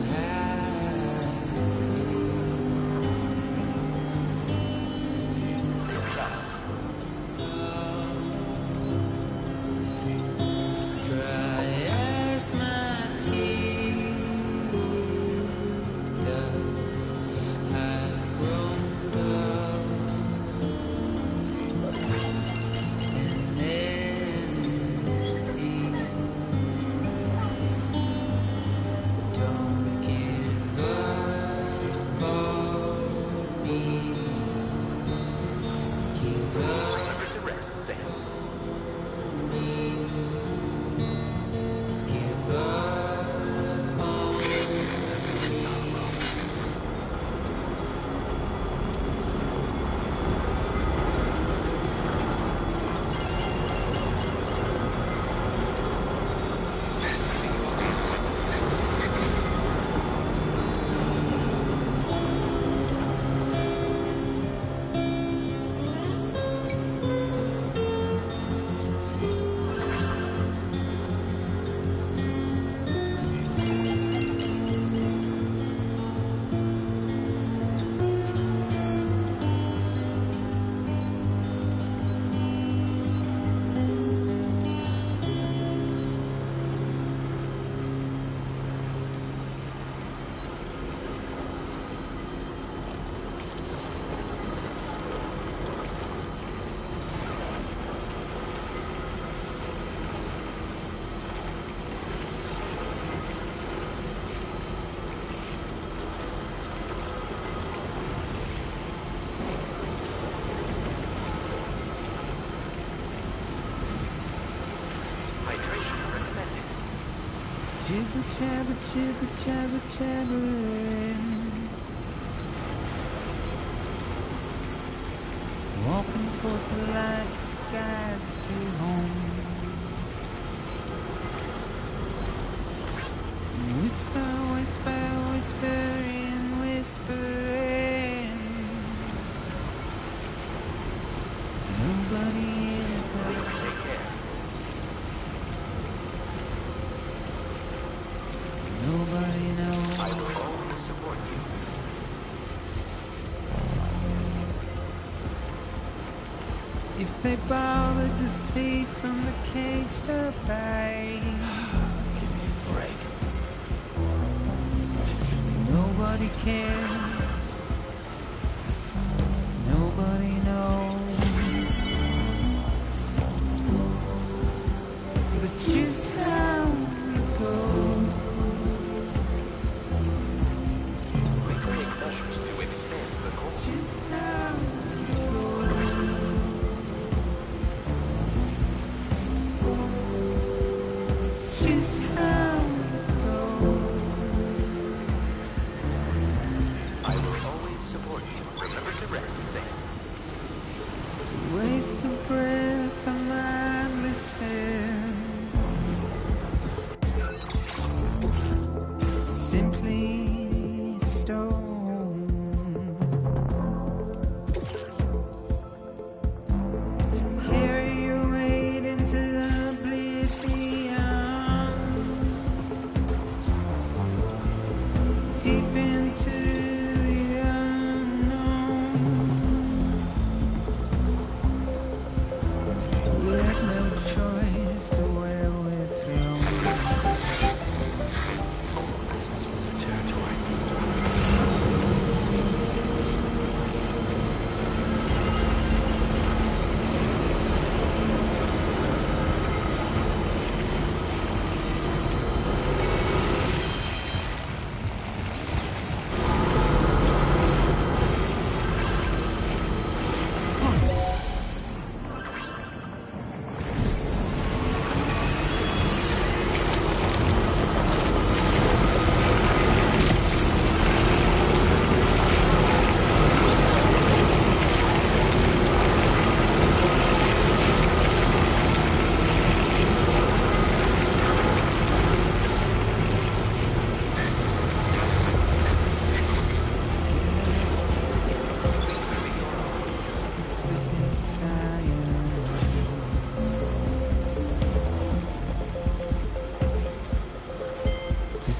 dry as my tears, I've grown up and empty. Don't give up on me. Give up the rest, Sam. Give up on me. Jibber jabber jibber jabber jabbering. Walking towards the light guides you home. Whisper, whisper, whispering, whispering. Nobody is Please take care. Nobody knows. I will always support you. If they bothered to see from the caged up eye. Give me a break. Nobody cares. Nobody knows. That's just how it goes. We take measures to extend the course. Just how it goes. It's just how it goes.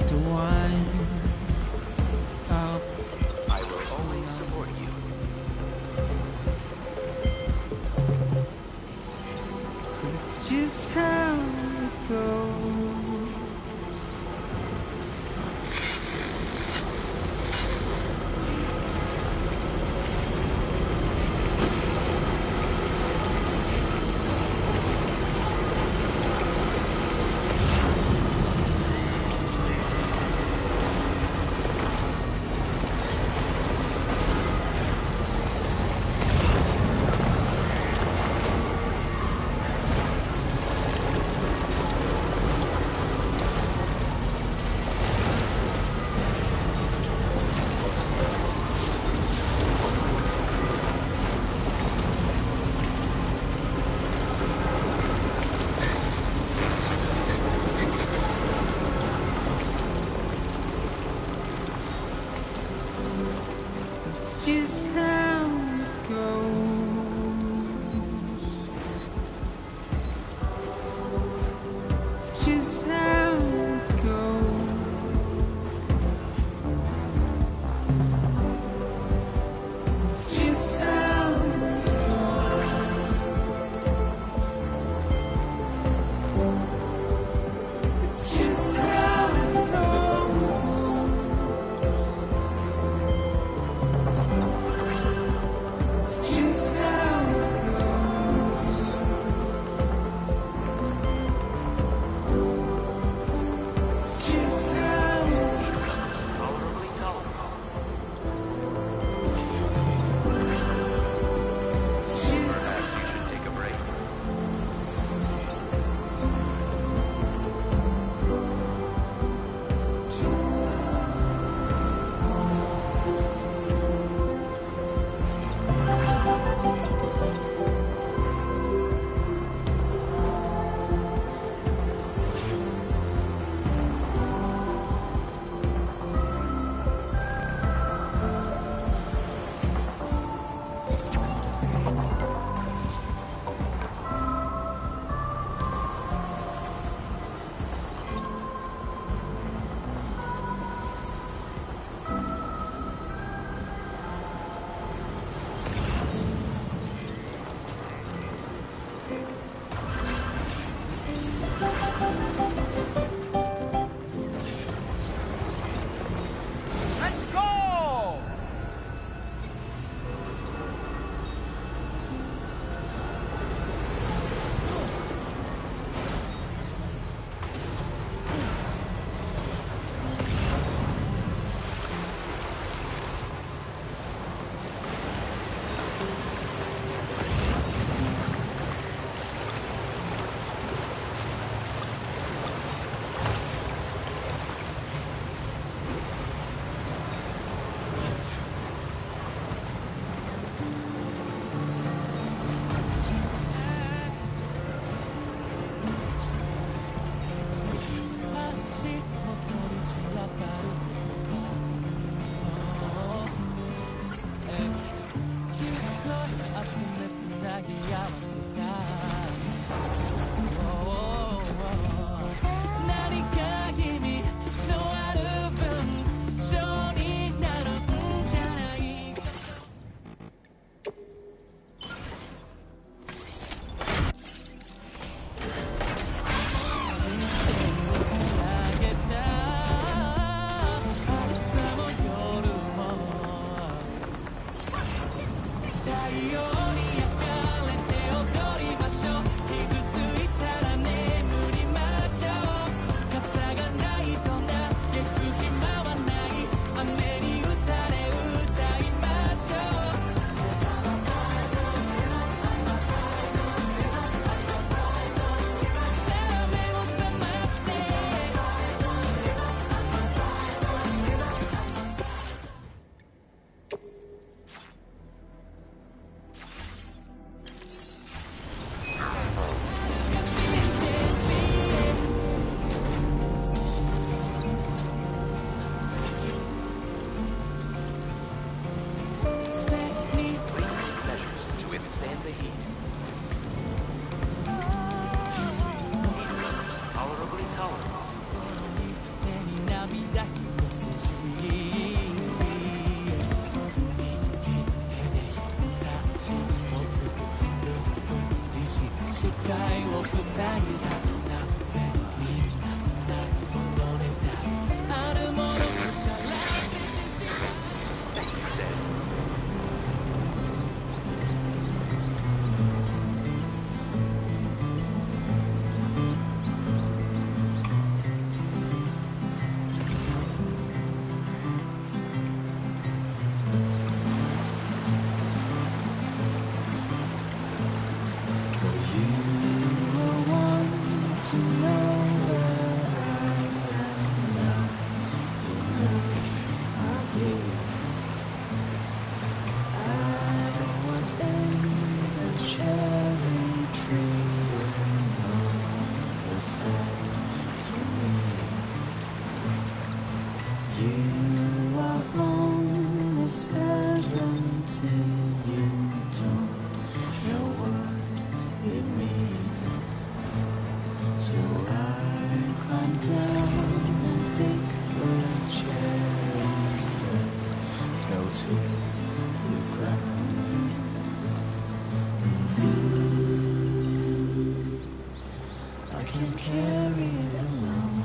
to wind up. I will always support you. It's just how it goes. Just how it goes. It's just how it goes. It's just how it goes. It's just how it goes. It's just how it goes. It's just how it goes. Tolerably tolerable. Perhaps you should take a break. Let's go! Tolerably tolerable. 抱きの筋右手で差し持つループにし視界を塞いだなぜみんな戻れたあるもの腐らせてしまう Thank you, Sid. To know where I am now, you know I did. I was in the cherry tree when mother said to me, you are only 17, you don't know what it means. So I climbed down and picked the cherries that fell to the ground. I can't carry it alone.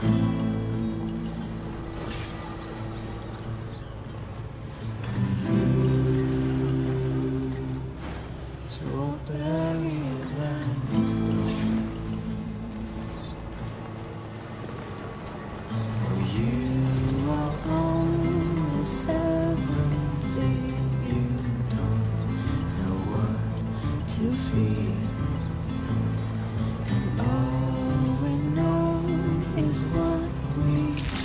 So I'll bury that stone. You are only 17, you don't know what to feel. And all we know is what we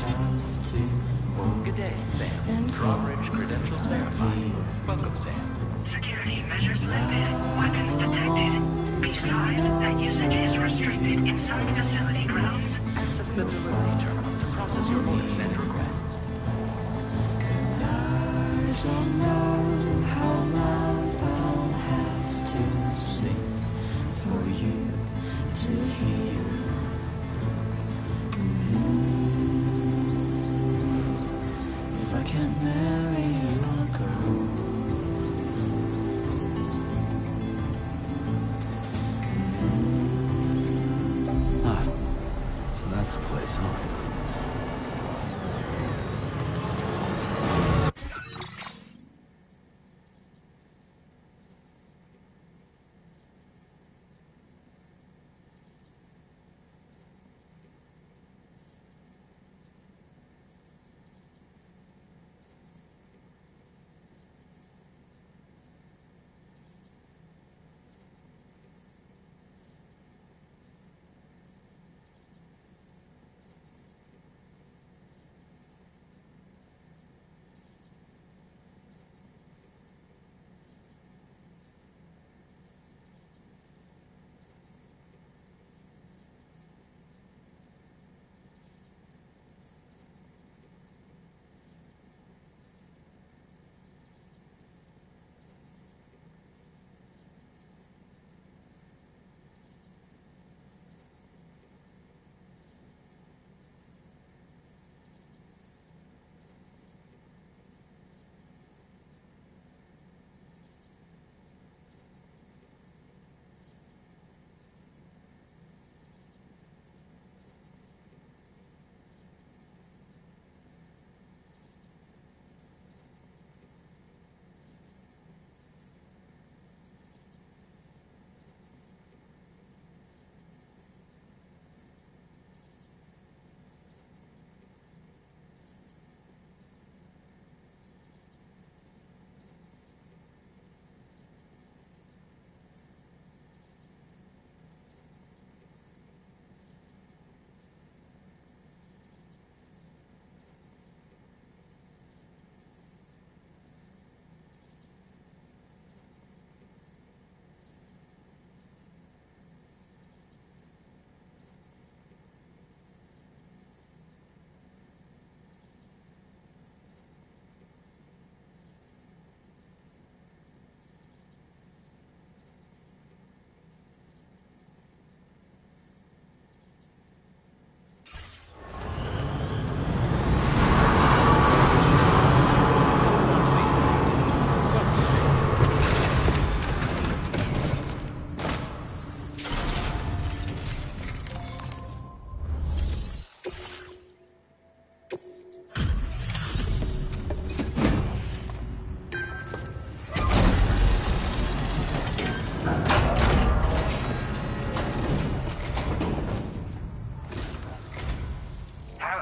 have to hold. Good day, Sam. And Drawbridge credentials verified. Welcome, Sam. Security measures lifted. Weapons detected. Be advised that usage is restricted inside facility grounds. Access the delivery terminal to process your orders and requests. I don't know how loud I'll have to sing for you to hear. If I can't marry you, I'll go. Ah, so that's the place, huh?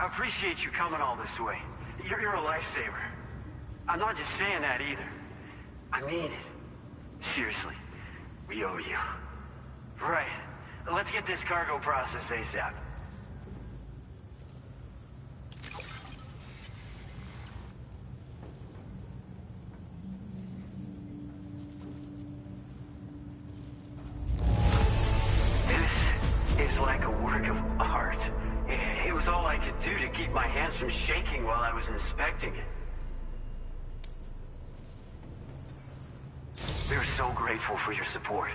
I appreciate you coming all this way. You're a lifesaver. I'm not just saying that either. I mean it. Seriously, we owe you. Right. Let's get this cargo processed ASAP. This is like a work of art. It was all I could do to keep my hands from shaking while I was inspecting it. We're so grateful for your support.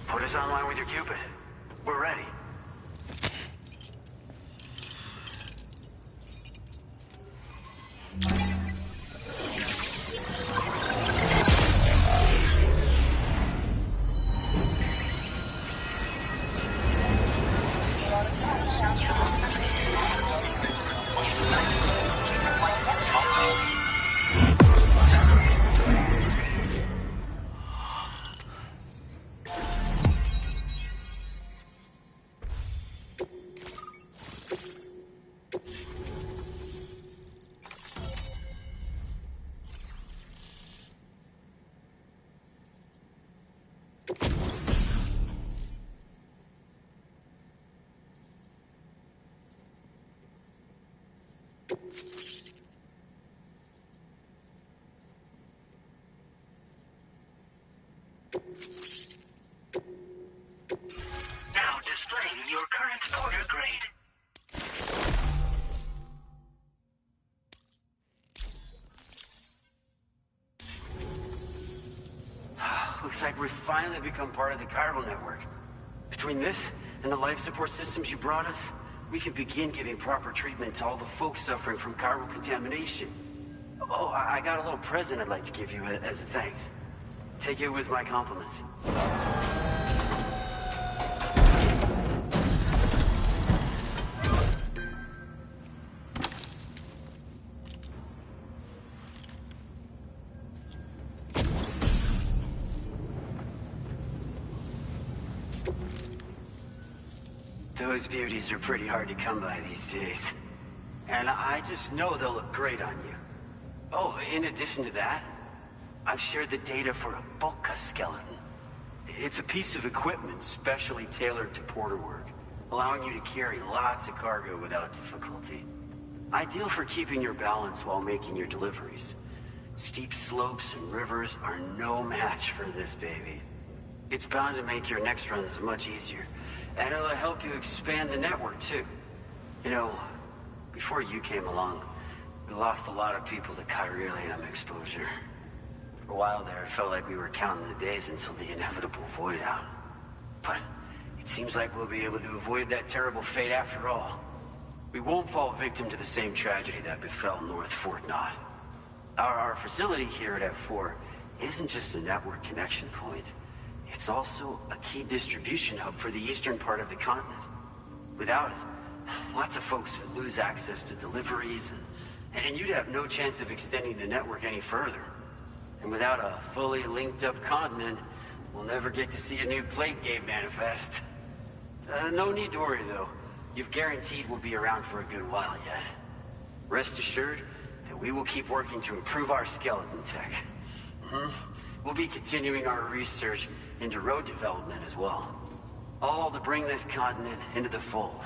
Put us online with your Cupid. We're ready. Now displaying your current order grade. Looks like we've finally become part of the chiral network. Between this and the life support systems you brought us, we can begin giving proper treatment to all the folks suffering from chiral contamination. Oh, I got a little present I'd like to give you as a thanks. Take it with my compliments. Those beauties are pretty hard to come by these days. And I just know they'll look great on you. Oh, in addition to that, I've shared the data for a Boca skeleton. It's a piece of equipment specially tailored to porter work, allowing you to carry lots of cargo without difficulty. Ideal for keeping your balance while making your deliveries. Steep slopes and rivers are no match for this baby. It's bound to make your next runs much easier, and it'll help you expand the network too. You know, before you came along, we lost a lot of people to chiralium exposure. For a while there, it felt like we were counting the days until the inevitable void out. But it seems like we'll be able to avoid that terrible fate after all. We won't fall victim to the same tragedy that befell North Fort Knott. Our facility here at F4 isn't just a network connection point. It's also a key distribution hub for the eastern part of the continent. Without it, lots of folks would lose access to deliveries, and you'd have no chance of extending the network any further. And without a fully linked up continent, we'll never get to see a new plate game manifest. No need to worry though. You've guaranteed we'll be around for a good while yet. Rest assured that we will keep working to improve our skeleton tech. We'll be continuing our research into road development as well. All to bring this continent into the fold.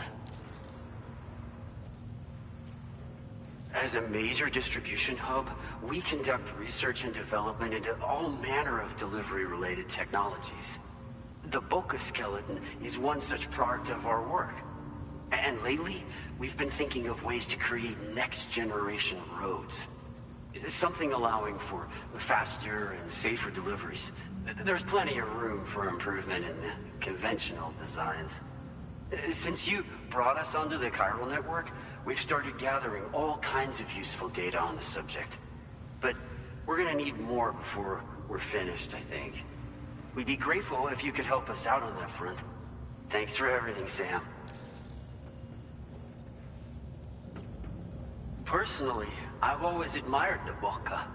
As a major distribution hub, we conduct research and development into all manner of delivery-related technologies. The Boca skeleton is one such product of our work. And lately, we've been thinking of ways to create next-generation roads. Something allowing for faster and safer deliveries. There's plenty of room for improvement in the conventional designs. Since you brought us onto the chiral network, we've started gathering all kinds of useful data on the subject. But we're gonna need more before we're finished, I think. We'd be grateful if you could help us out on that front. Thanks for everything, Sam. Personally, I've always admired the Boca.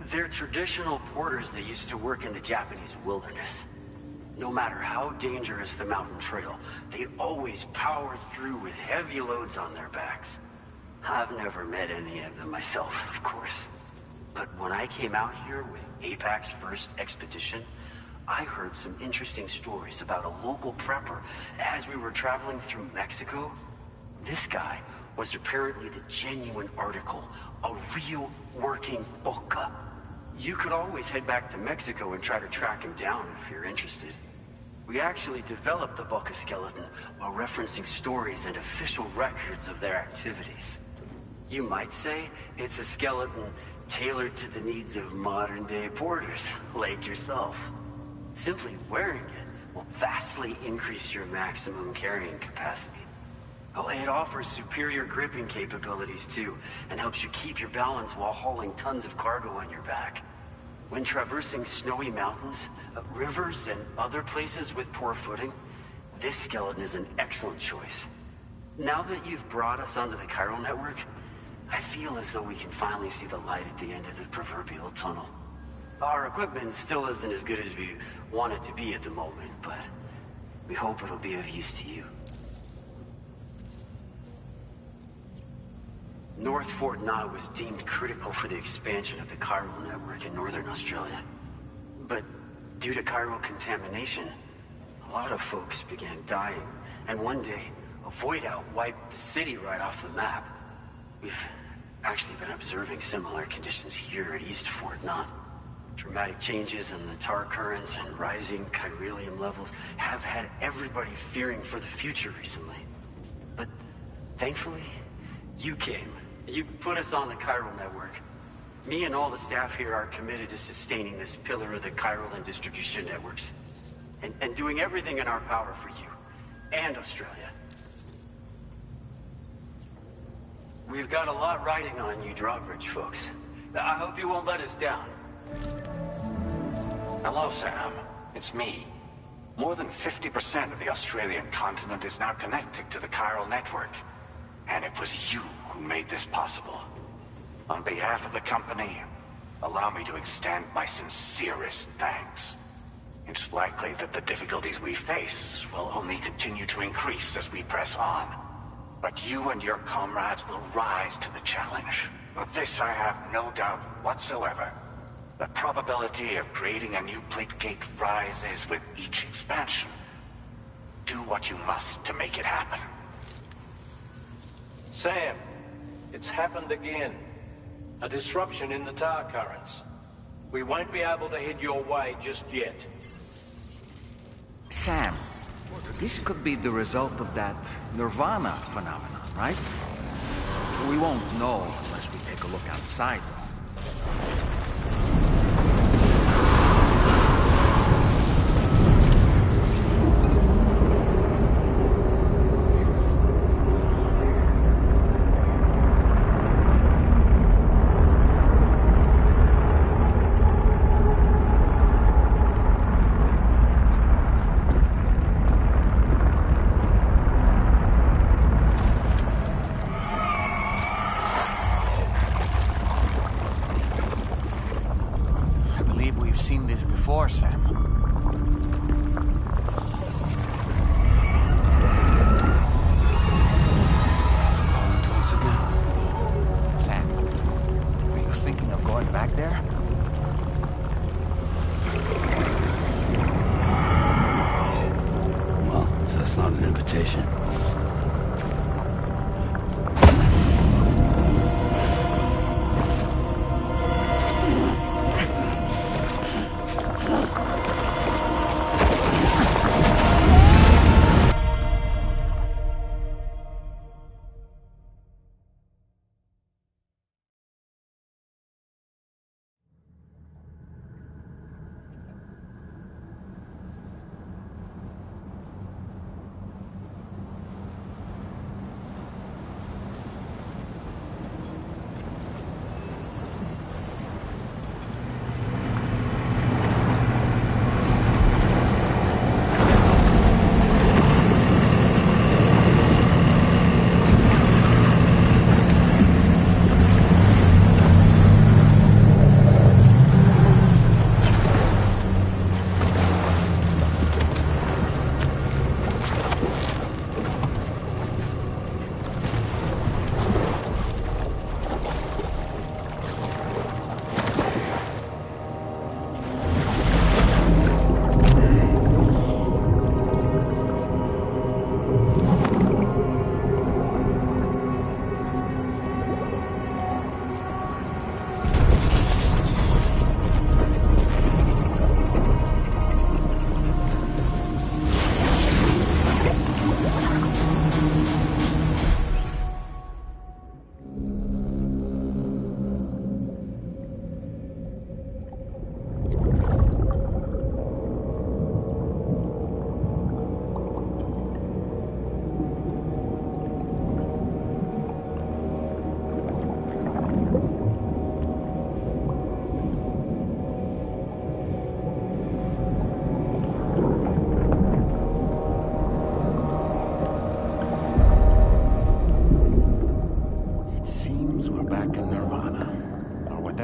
They're traditional porters that used to work in the Japanese wilderness. No matter how dangerous the mountain trail, they always power through with heavy loads on their backs. I've never met any of them myself, of course. But when I came out here with APAC's first expedition, I heard some interesting stories about a local prepper as we were traveling through Mexico. This guy was apparently the genuine article, a real working boca. You could always head back to Mexico and try to track him down if you're interested. We actually developed the boca skeleton while referencing stories and official records of their activities. You might say it's a skeleton tailored to the needs of modern-day porters, like yourself. Simply wearing it will vastly increase your maximum carrying capacity. Oh, it offers superior gripping capabilities too, and helps you keep your balance while hauling tons of cargo on your back. When traversing snowy mountains, rivers, and other places with poor footing, this skeleton is an excellent choice. Now that you've brought us onto the chiral network, I feel as though we can finally see the light at the end of the proverbial tunnel. Our equipment still isn't as good as we want it to be at the moment, but we hope it'll be of use to you. North Fort Nye was deemed critical for the expansion of the chiral network in northern Australia. But due to chiral contamination, a lot of folks began dying, and one day, a void out wiped the city right off the map. We've actually been observing similar conditions here at East Fort Knott. Dramatic changes in the tar currents and rising chiralium levels have had everybody fearing for the future recently. But thankfully, you came. You put us on the chiral network. Me and all the staff here are committed to sustaining this pillar of the chiral and distribution networks. And doing everything in our power for you and Australia. We've got a lot riding on you drawbridge folks. I hope you won't let us down. Hello, Sam. It's me. More than 50% of the Australian continent is now connected to the chiral network. And it was you who made this possible. On behalf of the company, allow me to extend my sincerest thanks. It's likely that the difficulties we face will only continue to increase as we press on. But you and your comrades will rise to the challenge. Of this I have no doubt whatsoever. The probability of creating a new plate gate rises with each expansion. Do what you must to make it happen. Sam, it's happened again. A disruption in the tar currents. We won't be able to head your way just yet. Sam, this could be the result of that Nirvana phenomenon, right? We won't know unless we take a look outside, though. Sam. It's calling to us again. Sam, are you thinking of going back there? Well, that's not an invitation.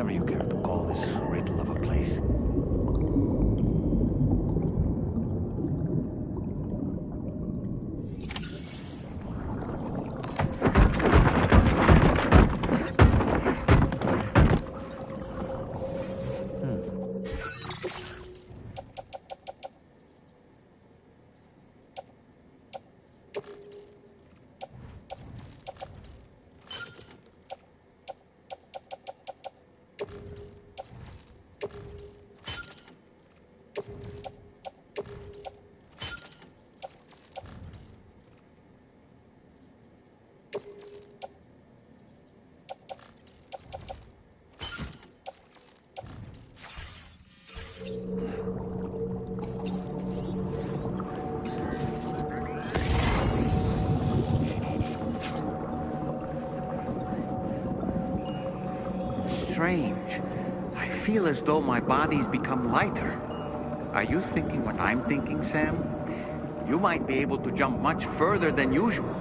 whatever you care to call this riddle of a place. Strange. I feel as though my body's become lighter. Are you thinking what I'm thinking, Sam? You might be able to jump much further than usual.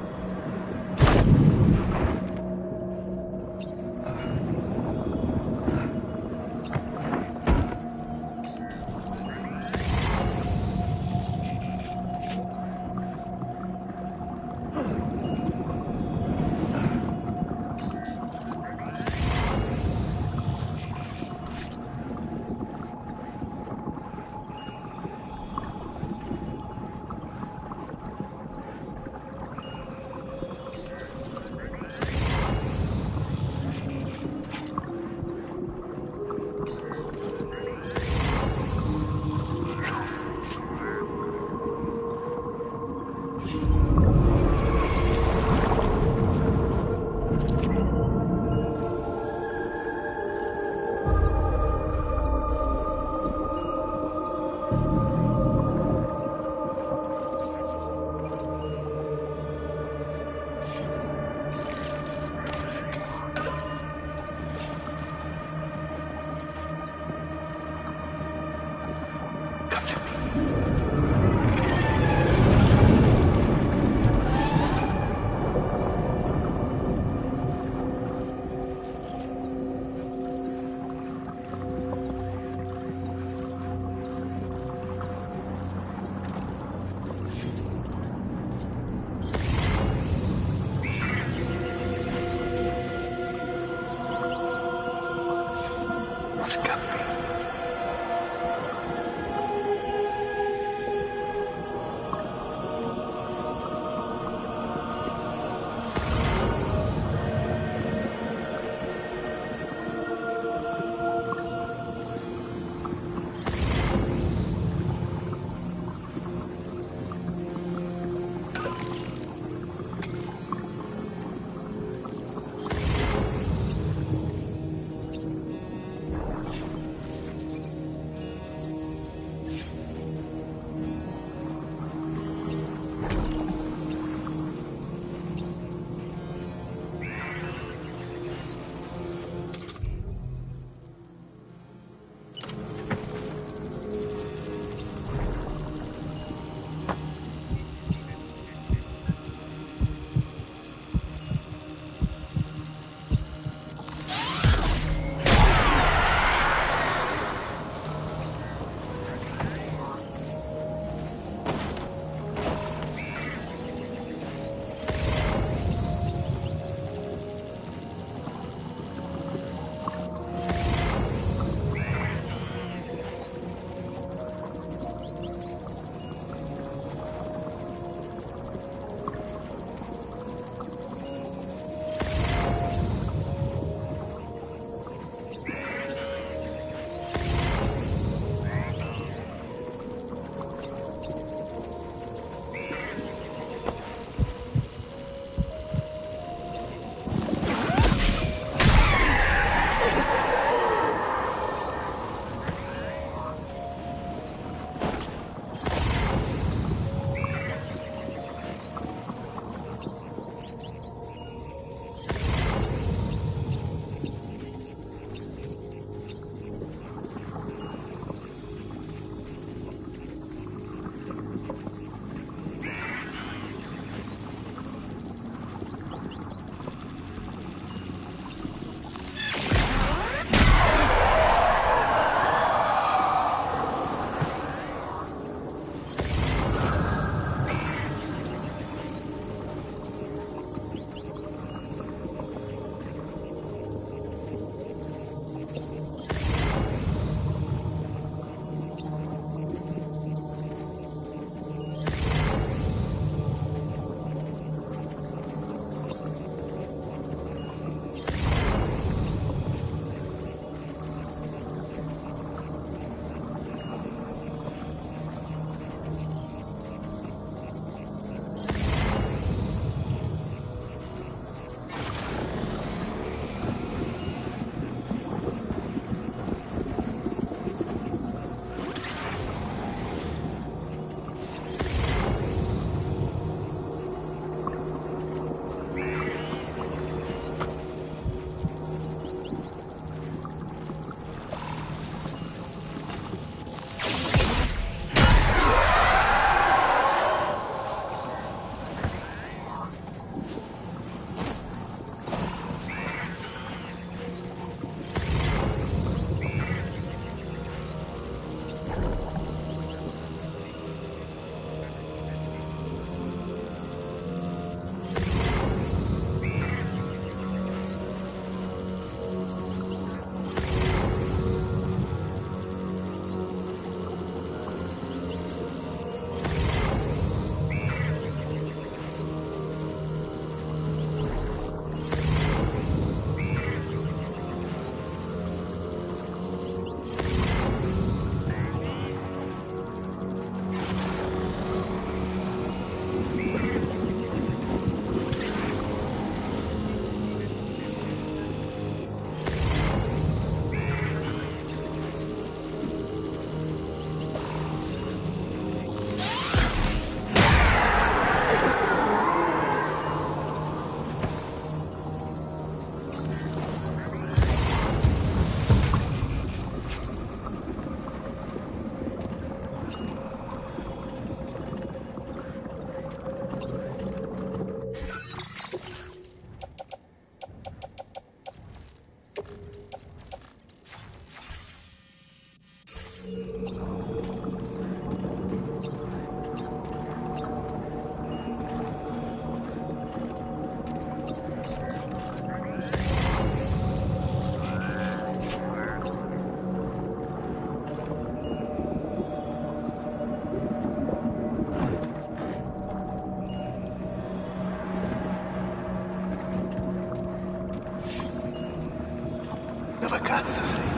Cazzo sei?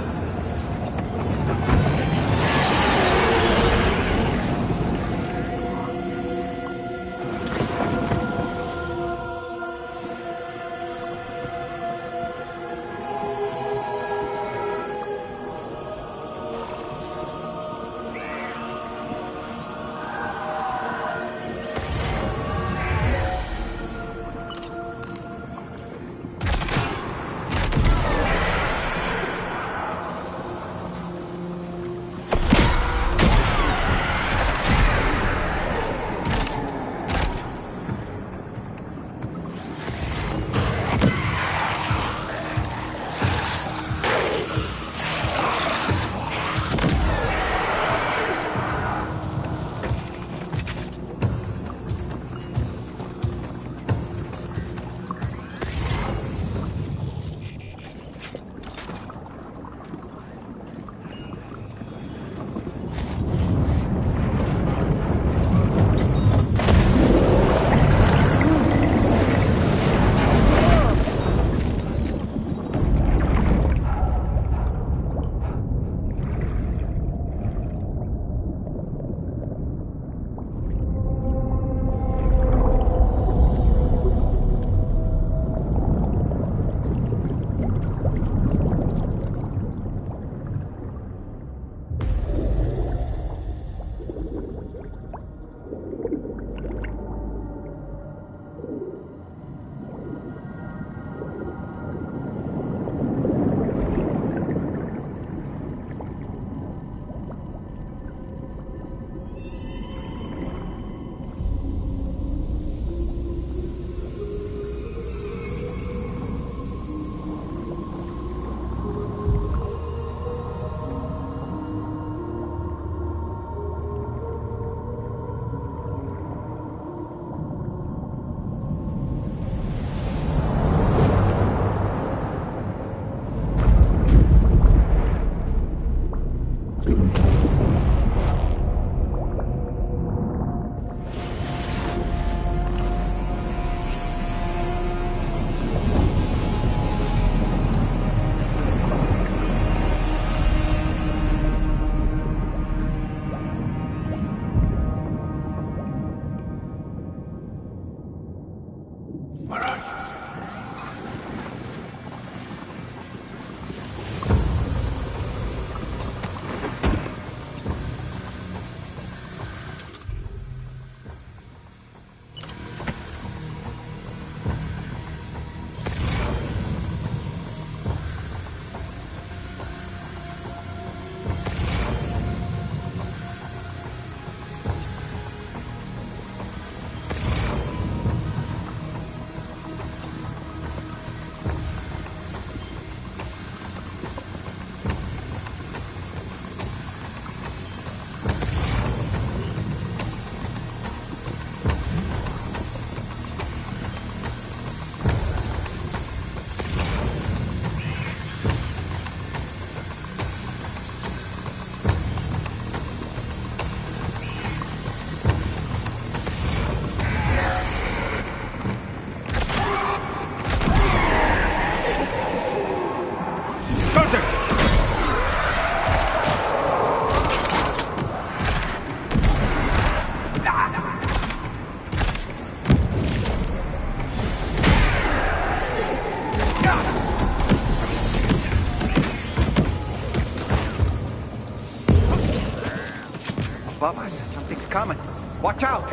Above us, something's coming. Watch out!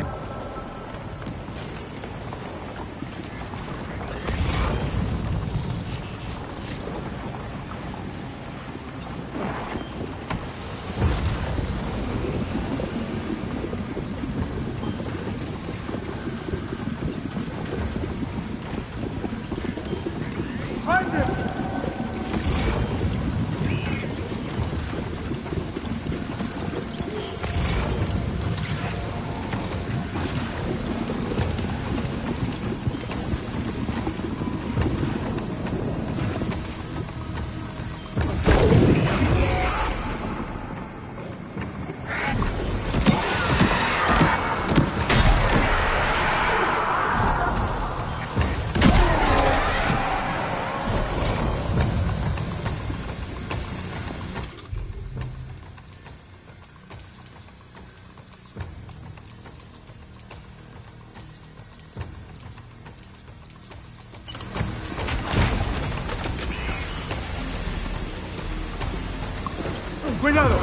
Find him! Cuidado.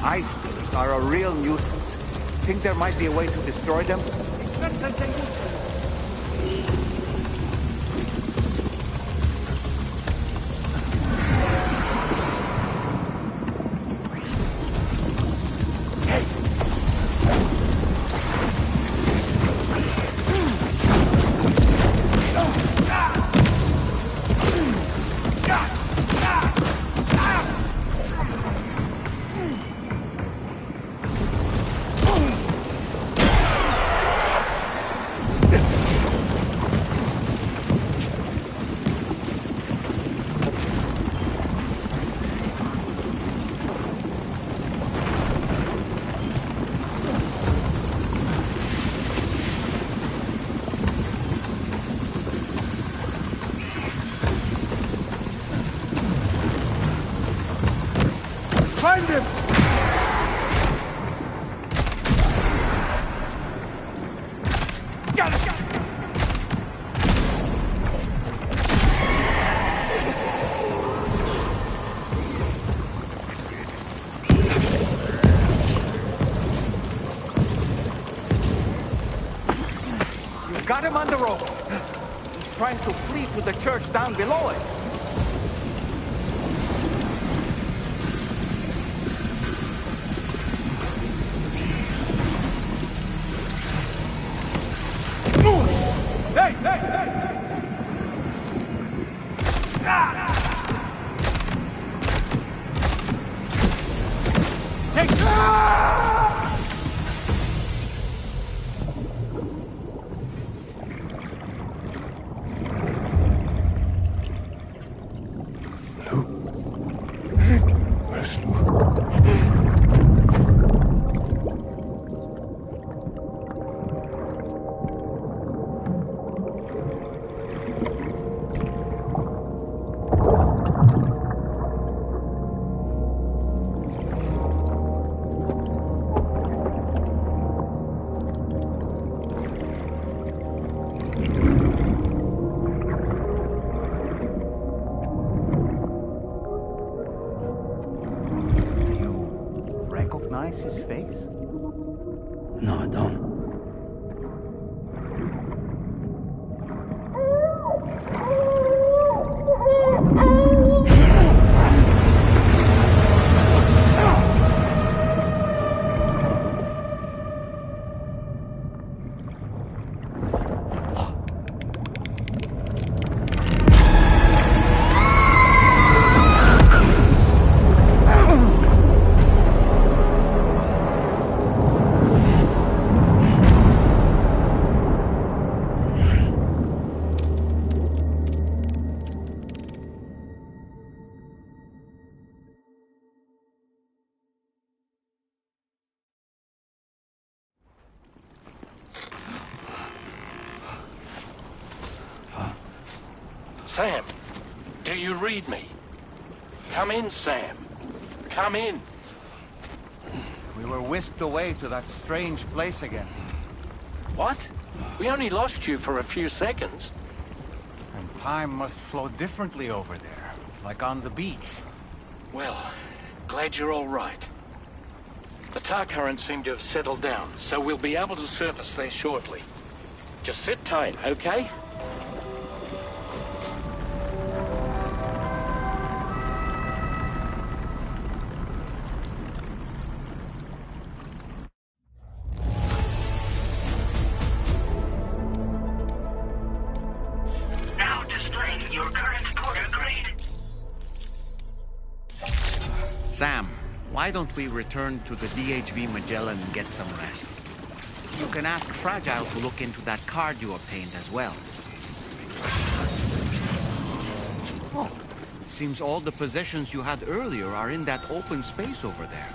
Ice pillars are a real nuisance. Think there might be a way to destroy them? Find him! Got it! You got him on the ropes. He's trying to flee to the church down below us. His face? No, I don't. Sam, do you read me? Come in, Sam. Come in. We were whisked away to that strange place again. What? We only lost you for a few seconds. And time must flow differently over there, like on the beach. Well, glad you're all right. The tar currents seem to have settled down, so we'll be able to surface there shortly. Just sit tight, okay? Now displaying your current porter grade. Sam, Why don't we return to the DHV Magellan and get some rest? You can ask Fragile to look into that card you obtained as well. Oh, it seems all the possessions you had earlier are in that open space over there.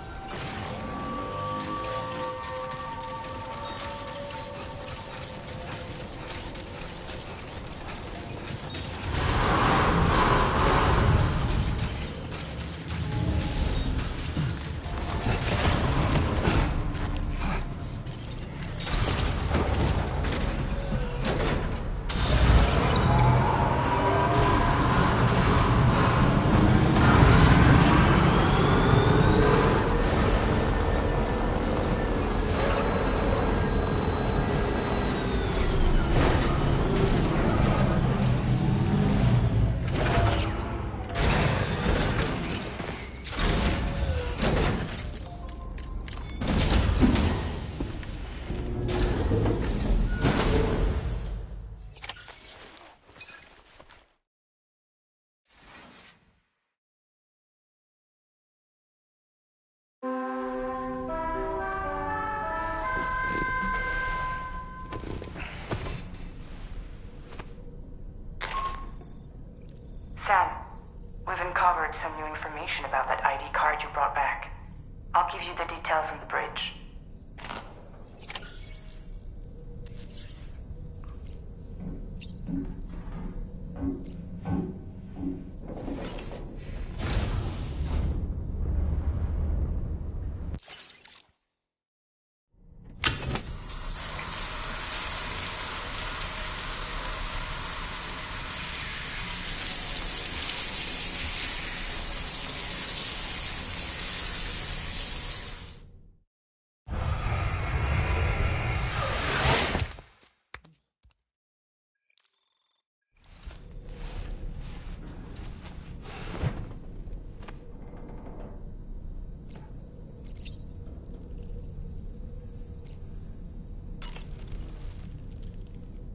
Sam, we've uncovered some new information about that ID card you brought back. I'll give you the details on the bridge.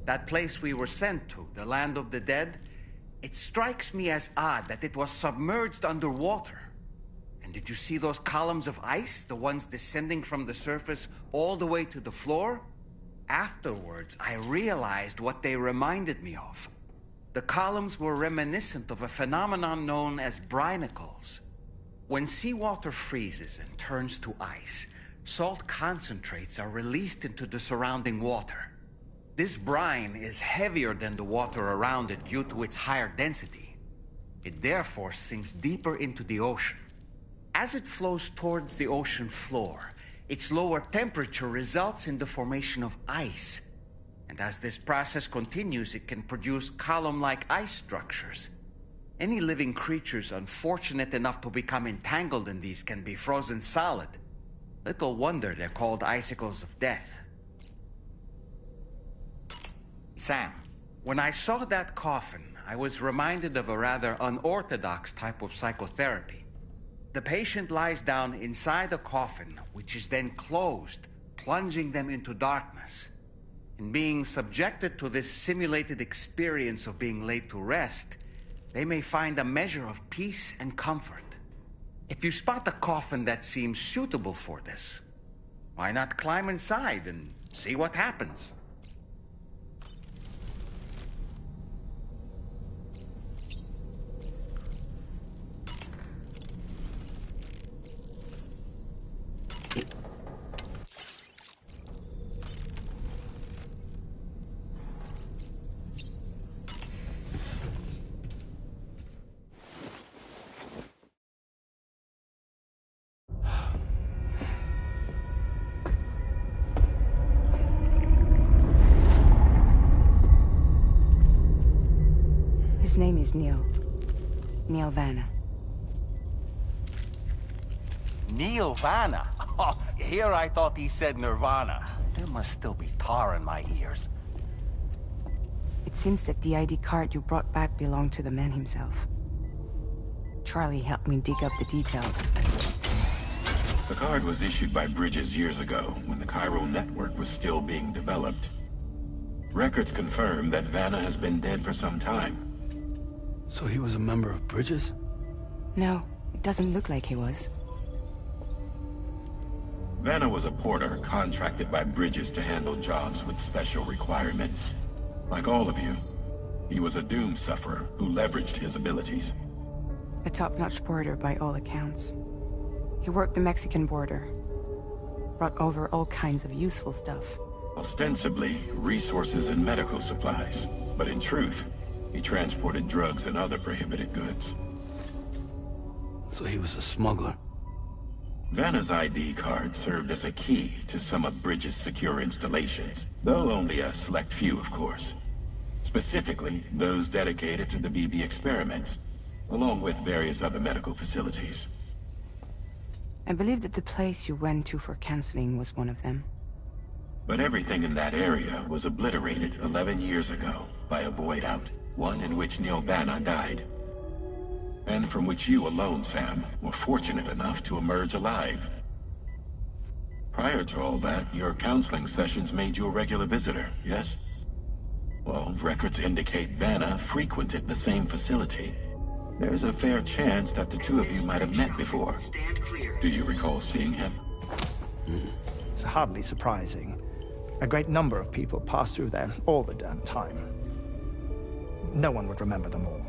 That place we were sent to, the land of the dead, it strikes me as odd that it was submerged underwater. And did you see those columns of ice, the ones descending from the surface all the way to the floor? Afterwards, I realized what they reminded me of. The columns were reminiscent of a phenomenon known as brinicles. When seawater freezes and turns to ice, salt concentrates are released into the surrounding water. This brine is heavier than the water around it due to its higher density. It therefore sinks deeper into the ocean. As it flows towards the ocean floor, its lower temperature results in the formation of ice. And as this process continues, it can produce column-like ice structures. Any living creatures unfortunate enough to become entangled in these can be frozen solid. Little wonder they're called icicles of death. Sam, when I saw that coffin, I was reminded of a rather unorthodox type of psychotherapy. The patient lies down inside a coffin, which is then closed, plunging them into darkness. In being subjected to this simulated experience of being laid to rest, they may find a measure of peace and comfort. If you spot a coffin that seems suitable for this, why not climb inside and see what happens? His name is Neil. Neil Vanna. Neil Vanna? Oh, here I thought he said Nirvana. There must still be tar in my ears. It seems that the ID card you brought back belonged to the man himself. Charlie helped me dig up the details. The card was issued by Bridges years ago, when the chiral network was still being developed. Records confirm that Vanna has been dead for some time. So he was a member of Bridges? No, it doesn't look like he was. Vanna was a porter contracted by Bridges to handle jobs with special requirements. Like all of you, he was a doom sufferer who leveraged his abilities. A top-notch porter by all accounts. He worked the Mexican border. Brought over all kinds of useful stuff. Ostensibly, resources and medical supplies. But in truth, he transported drugs and other prohibited goods. So he was a smuggler. Vanna's ID card served as a key to some of Bridges' secure installations, though only a select few, of course. Specifically, those dedicated to the BB experiments, along with various other medical facilities. I believe that the place you went to for counseling was one of them. But everything in that area was obliterated 11 years ago by a void out, one in which Neil Vanna died. And from which you alone, Sam, were fortunate enough to emerge alive. Prior to all that, your counseling sessions made you a regular visitor, yes? Well, records indicate Vanna frequented the same facility. There's a fair chance that the two of you might have met before. Do you recall seeing him? It's hardly surprising. A great number of people pass through there all the damn time. No one would remember them all.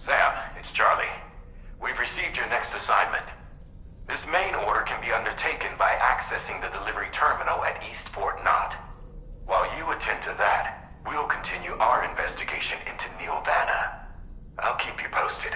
Sam, it's Charlie. We've received your next assignment. This main order can be undertaken by accessing the delivery terminal at East Fort Knott. While you attend to that, we'll continue our investigation into Neil Vanna. I'll keep you posted.